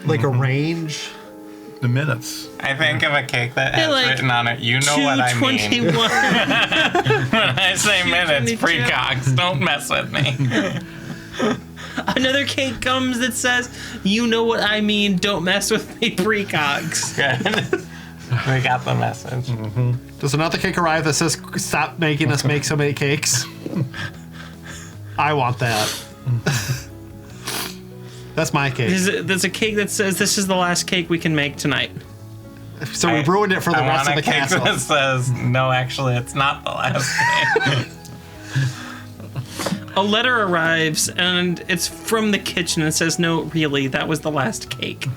Like a range. The minutes. I think of a cake that Yeah, has like written on it, you know what I mean. 221. When I say minutes, 222. precogs, don't mess with me. Another cake comes that says, "You know what I mean. Don't mess with me, precogs." Good. We got the message. Does another cake arrive that says, "Stop making us make so many cakes"? I want that. That's my cake. There's a cake that says, "This is the last cake we can make tonight." So we ruined it for the I rest of want the a cake castle. that says, no, actually, it's not the last cake. A letter arrives, and it's from the kitchen. It says, "No, really, that was the last cake."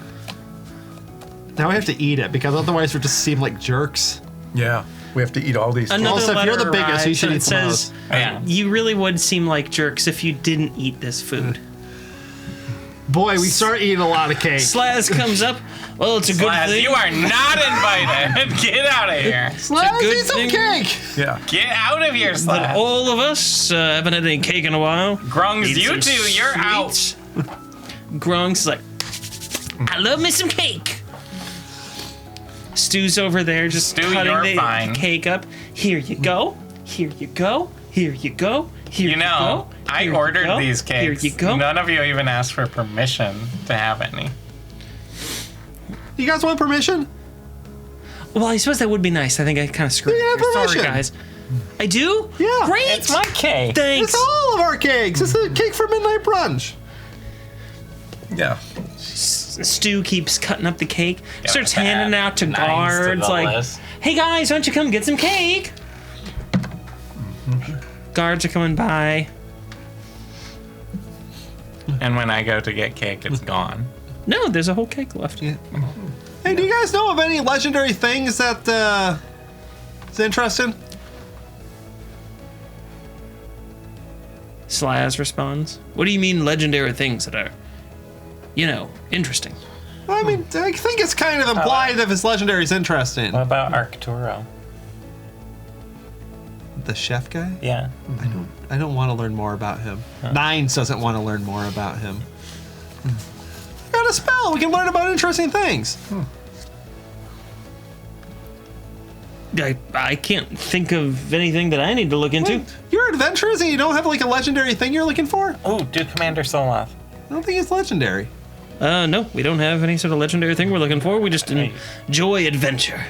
Now we have to eat it because otherwise we just seem like jerks. Yeah, we have to eat all these. Another Also, if letter you're the biggest, you arrives, should and eat it some of says, Yeah. "You really would seem like jerks if you didn't eat this food." Boy, we start eating a lot of cake. Slaz comes up. Well, it's a good Slaz, thing. you are not invited. Get out of here. Let's good eat some thing. cake. Yeah. Get out of here, But Slaz. all of us haven't had any cake in a while. Grungs, Eat you some two, you're out. sweets. Grung's like, I love me some cake. Stu's over there just Stu, cutting you're the fine. cake up. Here you go. Here you go. Here you go. Here You know, go. I Here you ordered go. these cakes. Here you go. None of you even asked for permission to have any. You guys want permission? Well, I suppose that would be nice. I think I kind of screwed You up. have here. Sorry, permission. guys. I do? Yeah. Great. It's my cake. Thanks. It's all of our cakes. It's a cake for midnight brunch. Yeah. Stu keeps cutting up the cake. Starts Gotta handing add out to nines to guards the like, list. "Hey guys, why don't you come get some cake?" Guards are coming by. And when I go to get cake, it's gone. No, there's a whole cake left. Yeah. Hey, do you guys know of any legendary things that is interesting? Slaz responds, "What do you mean legendary things that are, interesting?" I mean, I think it's kind of implied if it's legendary is interesting. What about Arcturo? The chef guy? Yeah. I don't want to learn more about him. Nines doesn't want to learn more about him. Got a spell. We can learn about interesting things. I can't think of anything that I need to look into. Wait, you're adventurous and you don't have like a legendary thing you're looking for? Oh, do Commander Soloth. I don't think it's legendary. No, we don't have any sort of legendary thing we're looking for. We just enjoy adventure.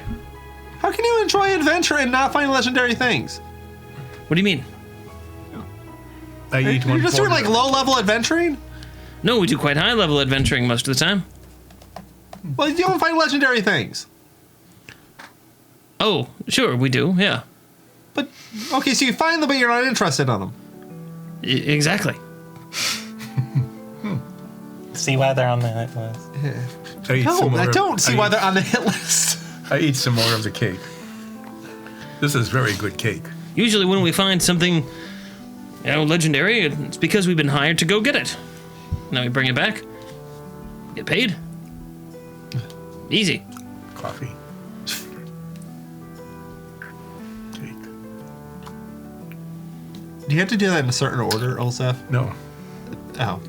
How can you enjoy adventure and not find legendary things? What do you mean? I eat You're one just doing quarter. like low-level adventuring? No, we do quite high-level adventuring most of the time. Well, you don't find legendary things. Oh, sure, we do, yeah. But, okay, so you find them, but you're not interested in them. Exactly. See why they're on the hit list. I eat some No, more I of- don't see why eat- they're on the hit list. I eat some more of the cake. This is very good cake. Usually when we find something, legendary, it's because we've been hired to go get it. Now we bring it back, get paid. Easy. Coffee. Cake. Do you have to do that in a certain order, Olsef? No. Oh.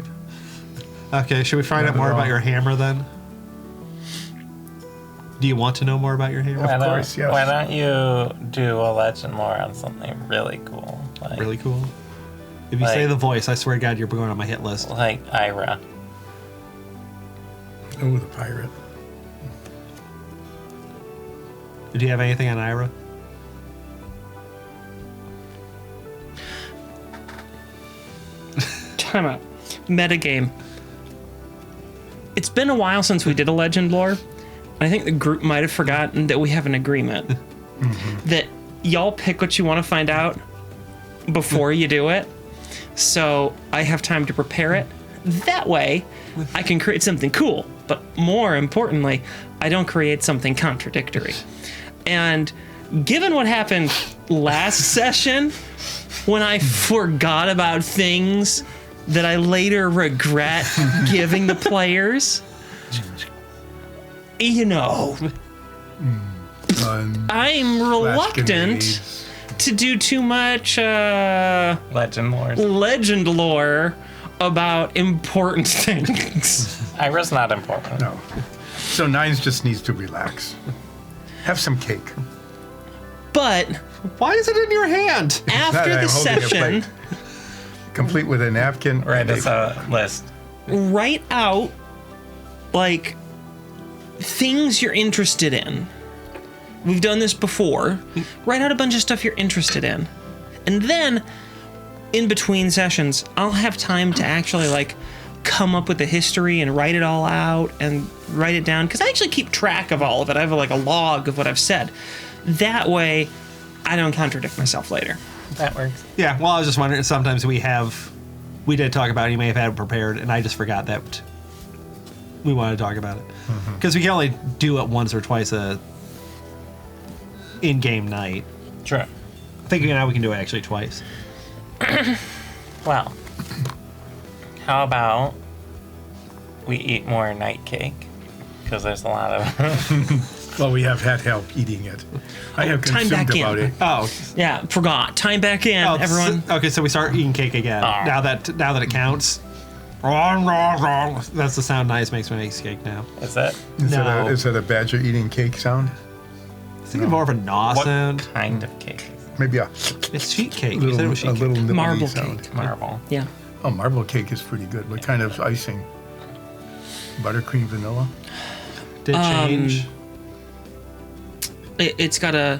Okay, should we find Not out more at all. about your hammer then? Do you want to know more about your hammer? Why course, yes. Why don't you do a legend lore on something really cool? Like, Really cool. If you say Like- the voice, I swear to God, you're going on my hit list. like Ira. Oh, the pirate. Do you have anything on Ira? Time out. Metagame. It's been a while since we did a legend lore. I think the group might have forgotten that we have an agreement that y'all pick what you want to find out before you do it. So I have time to prepare it. That way, I can create something cool. But more importantly, I don't create something contradictory. And given what happened last session, when I forgot about things that I later regret giving the players, I'm reluctant to do too much Legend lore. legend lore about important things. Ira's not important. No. So Nines just needs to relax. Have some cake. But Why is it in your hand? after I'm the holding a session, plate. Complete with a napkin. Write us a list. write out like things you're interested in. We've done this before. Write out a bunch of stuff you're interested in. And then in between sessions, I'll have time to actually like come up with the history and write it all out and write it down, because I actually keep track of all of it. I have like a log of what I've said. That way I don't contradict myself later. That works. Yeah, well, I was just wondering, sometimes we did talk about it, you may have had it prepared, and I just forgot that we wanted to talk about it. Because we can only do it once or twice a in-game night. True. I think now we can do it actually twice. Well, how about we eat more night cake? Because there's a lot of. Well, we have had help eating it. I have time consumed back in. about it. Oh, Yeah, forgot. Time back in, everyone. Okay, so we start eating cake again. Ah. Now that it counts. That's the sound Nice makes when he makes cake now. Is it? No. Is that a badger eating cake sound? I think more of a gnaw What sound. kind of cake? Maybe a It's sheet cake. You said it little, was sheet a little cake. nibbly Marble sound. cake. Marble. Yeah. Oh, marble cake is pretty good. What kind of icing? Buttercream, vanilla? Did change. It's got a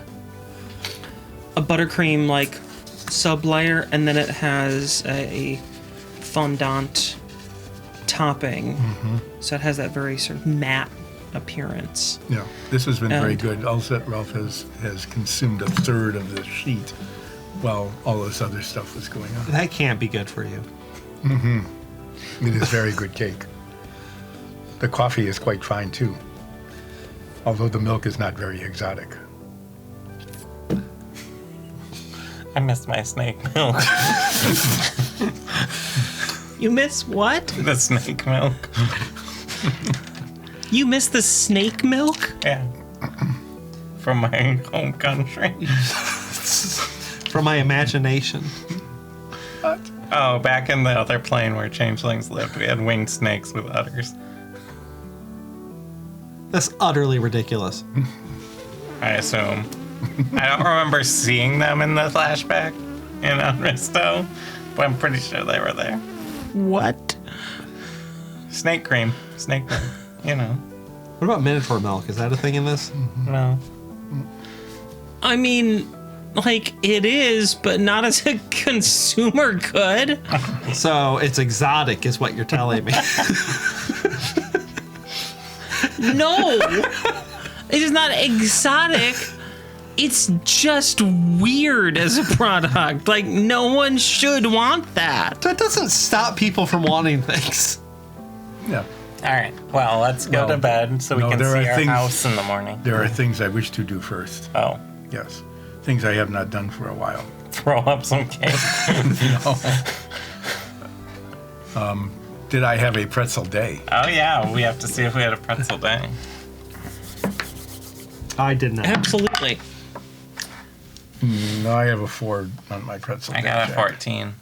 buttercream like sub layer, and then it has a fondant topping. So it has that very sort of matte appearance. Yeah, this has been very And- good. Also, Ralph has consumed a third of the sheet while all this other stuff was going on. That can't be good for you. It is very good cake. The coffee is quite fine too, although the milk is not very exotic. I missed my snake milk. You miss what? The snake milk. You miss the snake milk? Yeah. From my home country. From my imagination. Oh, back in the other plane where changelings lived, we had winged snakes with udders. That's utterly ridiculous. I assume. I don't remember seeing them in the flashback in Unresto, but I'm pretty sure they were there. What? Snake cream. Snake milk. You know. What about Minotaur milk? Is that a thing in this? No. I mean, like, it is, but not as a consumer good. So it's exotic, is what you're telling me. No! It is not exotic. It's just weird as a product. Like, no one should want that. That doesn't stop people from wanting things. Yeah, All right. Well, let's go to bed so we can there see are our things- house in the morning. there are things I wish to do first. Oh. Yes, things I have not done for a while. Throw up some cake. Did I have a pretzel day? Oh, yeah. We have to see if we had a pretzel day. I did not. Absolutely. No, I have a 4 on my pretzel I day. got a Jack. 14.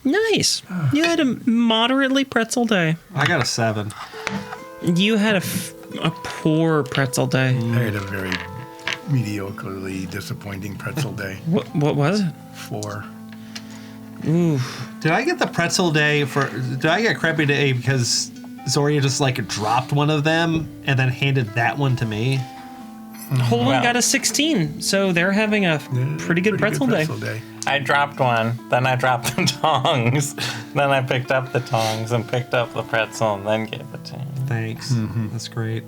Nice. You had a moderately pretzel day. I got a 7. You had a poor pretzel day. I had a very mediocrely disappointing pretzel day. What was it? 4. Ooh. Did I get the pretzel day for? Did I get crappy day because Zoria just like dropped one of them and then handed that one to me? Holden Well- got a 16, so they're having a pretty good pretzel day. I dropped one, then I dropped the tongs, then I picked up the tongs and picked up the pretzel and then gave it to you. Thanks. That's great.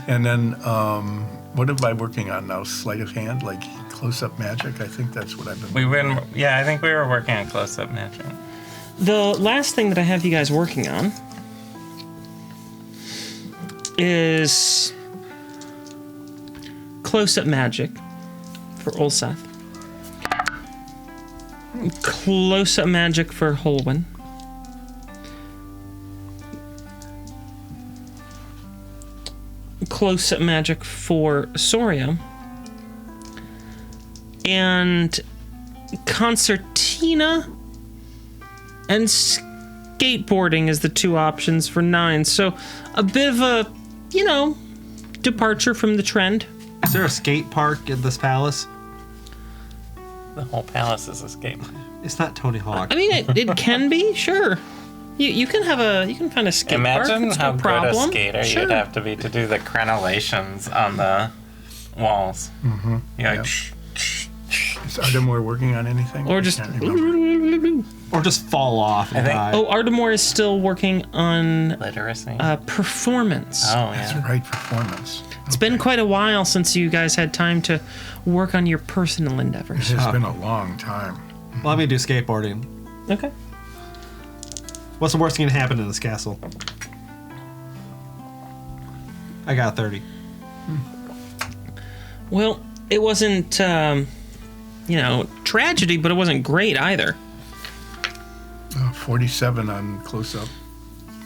And then, what am I working on now? Sleight of hand, like close-up magic? I think that's what I've been. I think we were working on close-up magic. The last thing that I have you guys working on is close-up magic for Ulseth. Close-up magic for Holwyn. Close-up magic for Soria. And concertina and skateboarding is the 2 options for 9. So a bit of a, departure from the trend. Is there a skate park in this palace? The whole palace is a skate. It's not Tony Hawk. I mean, it can be, sure. You can find a skate park. Imagine It's how no good problem. a skater Sure. you'd have to be to do the crenellations on the walls. Mm-hmm. You're like, Yep. shh, shh, shh. Is Ardamore working on anything? Or I just. can't remember. Or just fall off and I think- die. Oh, Ardamore is still working on Literacy. performance. oh, That's yeah. right, performance. It's been quite a while since you guys had time to work on your personal endeavors. It has been a long time. Let me do skateboarding. Okay. What's the worst thing to happen in this castle? I got 30. Well, it wasn't, tragedy, but it wasn't great either. 47 on close-up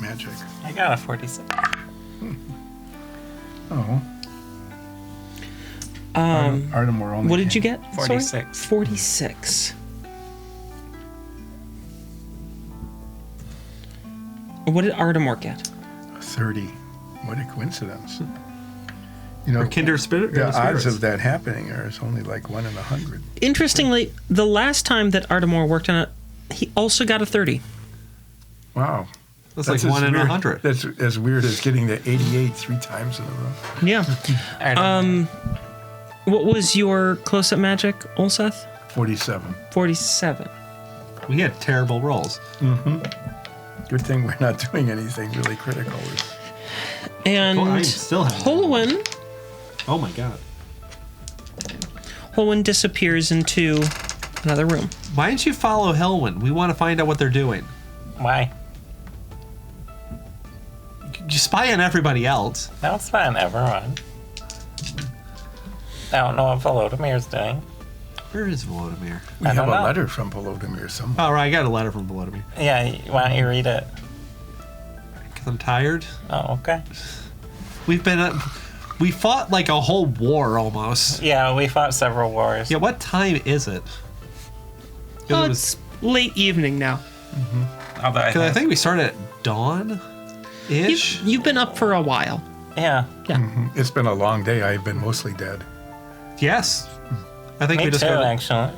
magic. I got a 47. Oh. Ardamore only. What did you get? 46. Sorry? 46. What did Artemore get? 30. What a coincidence. You know, Or Kinder Spirit. the odds spirits. of that happening are only like 1 in 100. Interestingly, the last time that Artemore worked on it, he also got a 30. Wow. That's like as 1 in weird- 100. That's as weird as getting the 88 3 times in a row. Yeah. What was your close-up magic, Ulseth? 47. 47. We had terrible rolls. Good thing we're not doing anything really critical. And I still have. Holwyn Oh my god. disappears into another room. Why didn't you follow Helwyn? We want to find out what they're doing. Why? You spy on everybody else. Don't spy on everyone. I don't know what Volodimir's doing. Where is Volodymyr? We I have don't a know. letter from Volodymyr somewhere. Oh, right. I got a letter from Volodymyr. Yeah, why don't you read it? Because I'm tired. Oh, okay. We've been. We fought like a whole war almost. Yeah, we fought several wars. Yeah, what time is it? Oh, Because it's late evening now. Although I I think, think we started at dawn ish. You've been up for a while. yeah. Yeah. It's been a long day. I've been mostly dead. Yes. I think Me we just too, got. actually.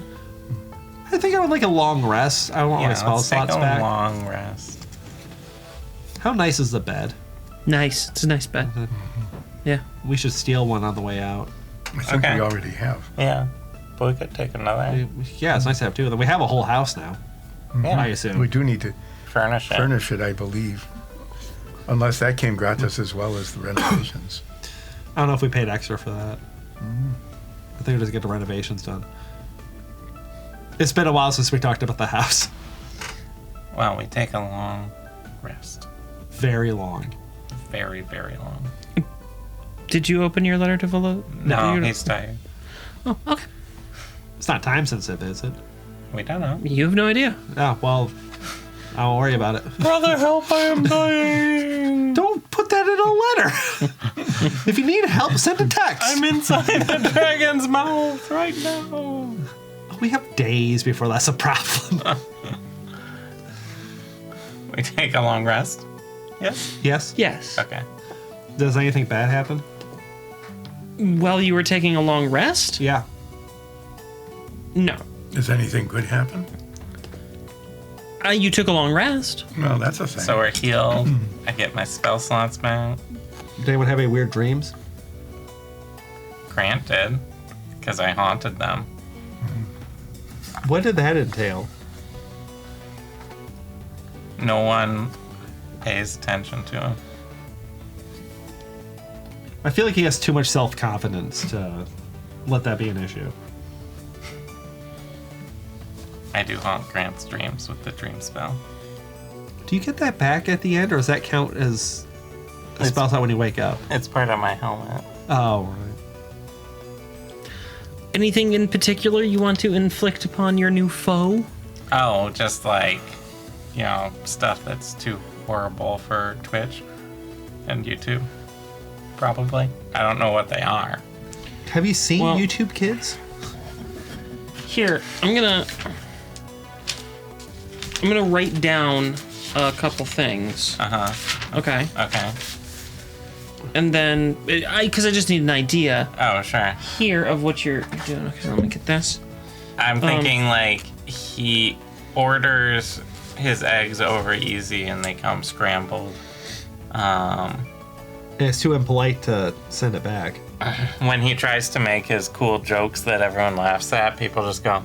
I think I would like a long rest. I want Yeah, my spell let's take slots a back. long rest. How nice is the bed? Nice. It's a nice bed. Yeah. We should steal one on the way out. I think Okay. we already have. Yeah. But we could take another. Yeah, it's nice to have two of them. We have a whole house now. Yeah. I assume. We do need to Furnish it. furnish it, I believe. Unless that came gratis as well as the renovations. I don't know if we paid extra for that. I think we just get the renovations done. It's been a while since we talked about the house. Well, we take a long rest. Very long. Very, very long. Did you open your letter to Volo? No, he's tired. Oh, okay. It's not time sensitive, is it? We don't know. You have no idea. Oh, well, I won't worry about it. Brother, help, I am dying. Don't put that in a letter. If you need help, send a text. I'm inside the dragon's mouth right now. We have days before that's a problem. We take a long rest? Yes? Yes? Yes. Okay. Does anything bad happen? While you were taking a long rest? Yeah. No. Does anything good happen? You took a long rest. Well, that's a thing. So we're healed. I get my spell slots back. Did anyone have any weird dreams? Grant did. Because I haunted them. What did that entail? No one pays attention to him. I feel like he has too much self-confidence to let that be an issue. I do haunt Grant's dreams with the dream spell. Do you get that back at the end, or does that count as a spell slot when you wake up? It's part of my helmet. Oh, right. Anything in particular you want to inflict upon your new foe? Oh, just like, you know, stuff that's too horrible for Twitch and YouTube. Probably. I don't know what they are. Have you seen Well- YouTube Kids? Here, I'm gonna write down a couple things. Uh-huh. Okay. Okay. And then, because I just need an idea Oh, sure. here of what you're doing. Okay, so let me get this. I'm thinking like he orders his eggs over easy and they come scrambled. And it's too impolite to send it back. When he tries to make his cool jokes that everyone laughs at, people just go,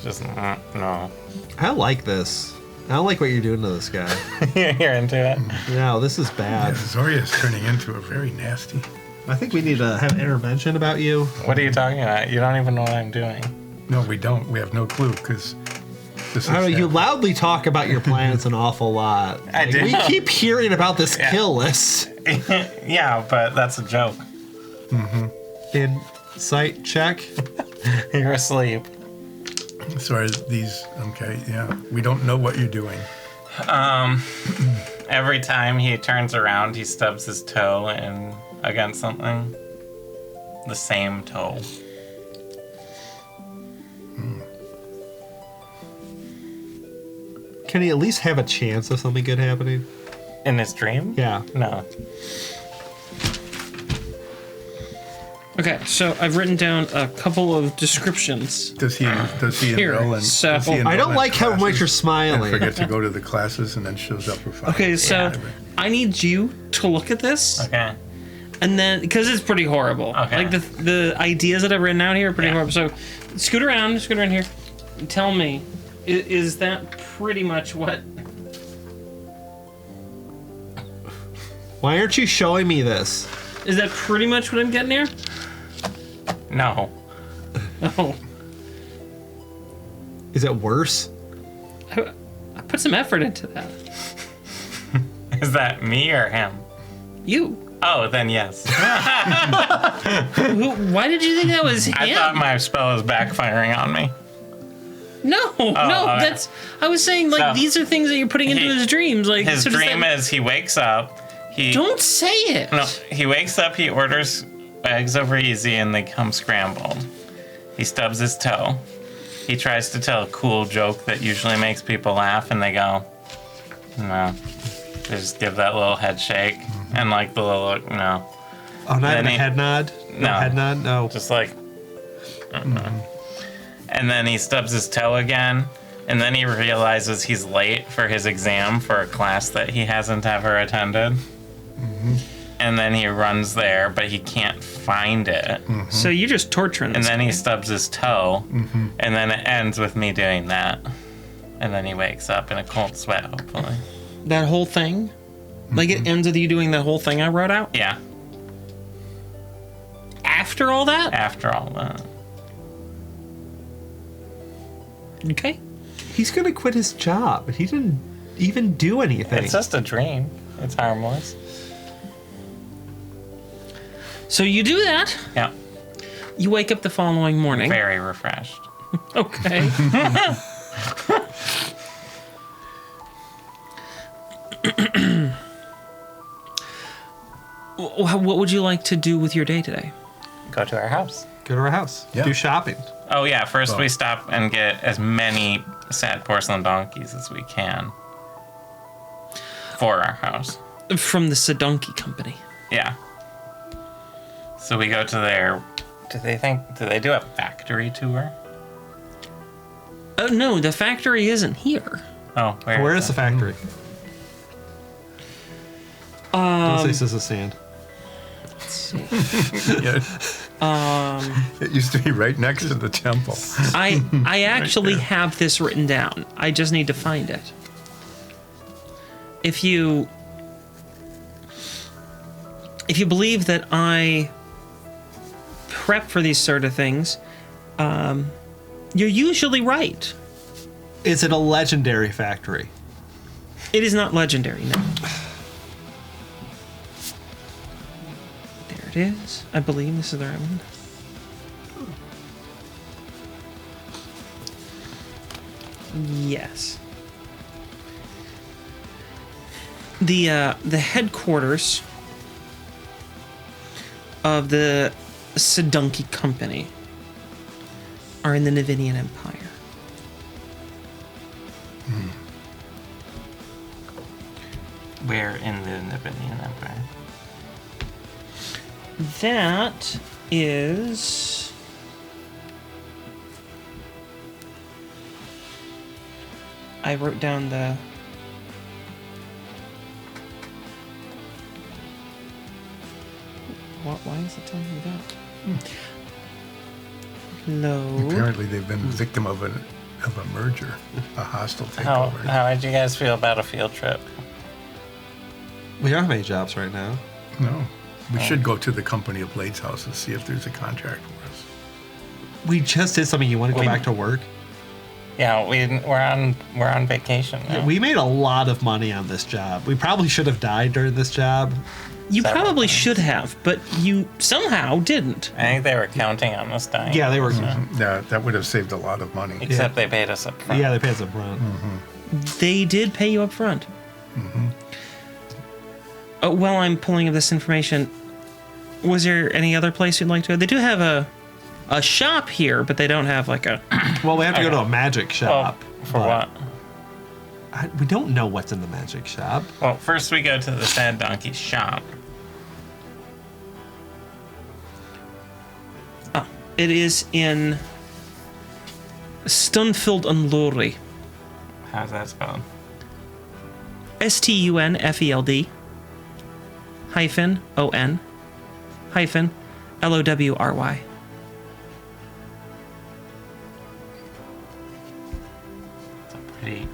just no. I like this. I don't like what you're doing to this guy. You're into it. No, this is Yeah, bad. Zoria's turning into a very nasty. I think we need to have intervention about you. What are you talking about? You don't even know what I'm doing. No, we don't. We have no clue because this is. I don't know, you that- loudly talk about your plans an awful lot. I do. We keep hearing about this Yeah. kill list. Yeah, but that's a joke. Insight check. You're asleep. Sorry, these. Okay, yeah. We don't know what you're doing. Every time he turns around, he stubs his toe in against something. The same toe. Can he at least have a chance of something good happening? In his dream? Yeah. No. Okay, so I've written down a couple of descriptions. Does he Here, enroll in? so- does he I enroll I don't in like how much classes you're and smiling. forget to go to the classes and then shows up for 5. Okay, so Yeah. I need you to look at this, Okay. and then because it's pretty horrible. Okay. Like the ideas that I've written out here are pretty Yeah. horrible. So scoot around here. Tell me, is that pretty much what? Why aren't you showing me this? Is that pretty much what I'm getting here? No. Oh, Is it worse? I put some effort into that. Is that me or him? You. Oh, then yes. Why did you think that was him? I thought my spell was backfiring on me. No, okay. that's. I was saying like So, these are things that you're putting into he- his dreams. Like His so does dream that- is he wakes up. Don't say it. No, he wakes up, he orders eggs over easy, and they come scrambled. He stubs his toe. He tries to tell a cool joke that usually makes people laugh, and they go, no. They just give that little head shake, and like the little, no. Oh, not Then even a he- head nod? No. Head nod? No. Just like, And then he stubs his toe again, and then he realizes he's late for his exam for a class that he hasn't ever attended. And then he runs there, but he can't find it. So you're just torturing And this then guy. he stubs his toe, and then it ends with me doing that. And then he wakes up in a cold sweat, hopefully. That whole thing, like it ends with you doing that whole thing I wrote out. Yeah, After all that, after all that. okay. He's going to quit his job. He didn't even do anything. It's just a dream. It's harmless. So you do that. Yeah, You wake up the following morning. very refreshed. Okay. What would you like to do with your day today? Go to our house. Go to our house. Yeah. Do shopping. Oh yeah, first Well- we stop and get as many sad porcelain donkeys as we can for our house. From the Sadunki Company. Yeah. So we go to their. Do they do a factory tour? Oh no, the factory isn't here. Oh, Where is the it? factory? This is a sand. Let's see. Yeah. It used to be right next to the temple. I actually there. have this written down. I just need to find it. If you believe that I prep for these sort of things, you're usually right. Is it a legendary factory? It is not legendary, no. There it is. I believe this is the right one. Yes. The headquarters of the Sadunki Company are in the Navinian Empire. Where in the Navinian Empire? That is. I wrote down the. Why is it telling me that? Load. Apparently, they've been victim of a merger, a hostile How takeover. did you guys feel about a field trip? We don't have any jobs right now. No, we should go to the company of Blade's house and see if there's a contract for us. We just did something. You want to go We- back to work? Yeah, we're on vacation now. We made a lot of money on this job. We probably should have died during this job. You Several probably times. should have, but you somehow didn't. I think they were counting on us dying. Yeah, they were. Yeah, that would have saved a lot of money. Except they paid us up front. Yeah, they paid us up front. They did pay you up front. While I'm pulling up this information, was there any other place you'd like to go? They do have a shop here, but they don't have like a. Well, we have to go to Okay. a magic Well, shop. for but what? We don't know what's in the magic shop. Well, first we go to the Sad Donkey's shop. It is in Stunfield and Lowry. How's that spelled? STUNFELD hyphen ON hyphen LOWRY. It's a pretty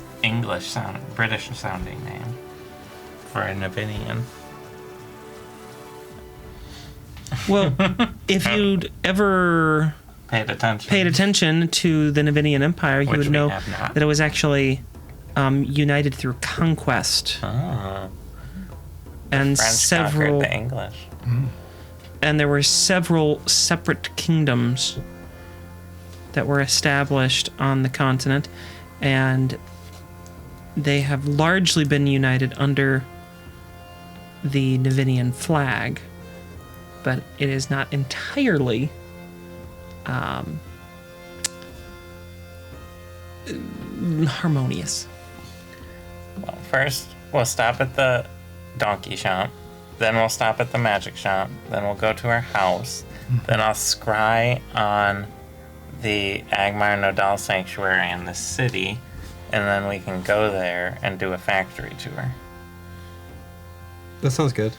British sounding name for a Navinian. Well, if you'd ever Paid attention to the Navinian Empire, you Which would we know have not. that it was actually united through conquest Oh, and French several, conquered the English. and there were several separate kingdoms that were established on the continent, and they have largely been united under the Navinian flag, but it is not entirely harmonious. Well, first we'll stop at the donkey shop, then we'll stop at the magic shop, then we'll go to our house, then I'll scry on the Agmar Nodal Sanctuary in the city, and then we can go there and do a factory tour. That sounds good.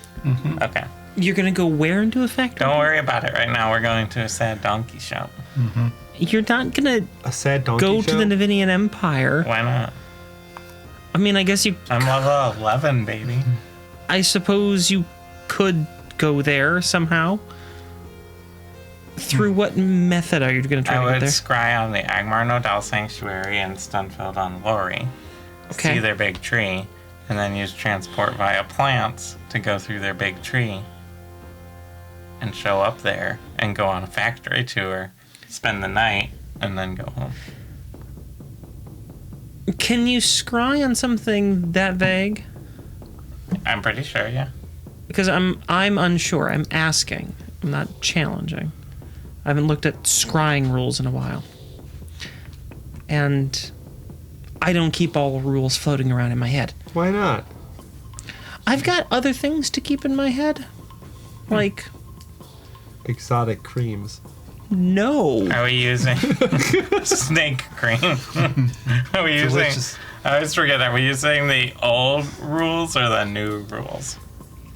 Okay. You're gonna go where and do a factory? Don't worry about it right now. We're going to a sad donkey shop. You're not gonna A sad donkey go show? to the Navinian Empire. Why not? I mean, I guess I'm level 11, baby. I suppose you could go there somehow. Through what method are you going to try I to would get there? scry on the Agmar Nodal Sanctuary in Stunfield on Lowry. Okay. See their big tree, and then use transport via plants to go through their big tree. And show up there and go on a factory tour, spend the night, and then go home. Can you scry on something that vague? I'm pretty sure, yeah. Because I'm unsure. I'm asking. I'm not challenging. I haven't looked at scrying rules in a while. And I don't keep all the rules floating around in my head. Why not? I've got other things to keep in my head. Like, Exotic creams. no. Are we using snake cream? Are we using... Delicious. I always forget, are we using the old rules or the new rules?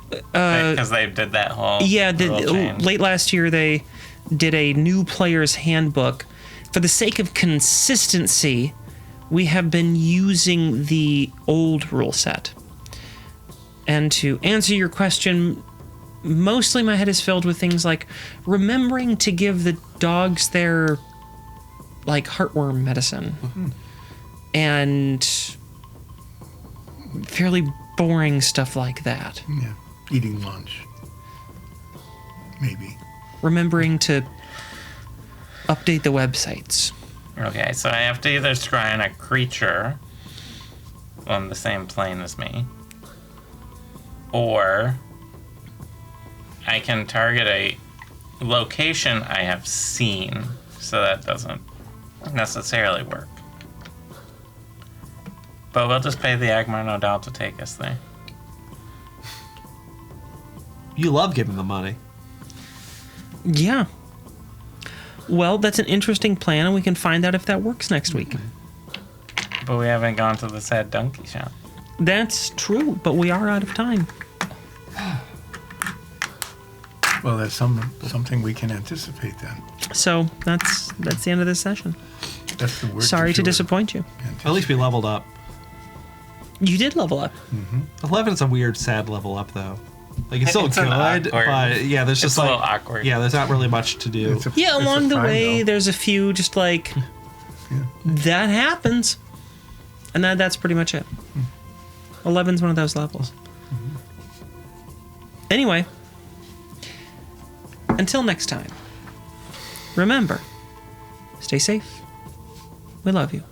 Because they did that whole Yeah, rule change. late last year they did a new player's handbook. For the sake of consistency, we have been using the old rule set. And to answer your question, mostly my head is filled with things like remembering to give the dogs their like heartworm medicine. And fairly boring stuff like that. Yeah. Eating lunch. Maybe. Remembering to update the websites. Okay, so I have to either scry on a creature on the same plane as me, or I can target a location I have seen, so that doesn't necessarily work. But we'll just pay the Agmar Nodal to take us there. You love giving them money. Yeah. Well, that's an interesting plan, and we can find out if that works next week. But we haven't gone to the sad donkey shop. That's true, but we are out of time. Well, that's something we can anticipate then. So that's the end of this session. That's the word. Sorry du to jour. disappoint you. At least we leveled up. You did level up. 11's a weird, sad level up, though. Like, it's still It's an good, awkward- but yeah, there's just It's a like... little awkward. Yeah, there's not really much to do. It's a- Yeah, it's a along the fine, way, though. there's a few just like that happens, and that's pretty much it. 11's one of those levels. Anyway, until next time, remember, stay safe. We love you.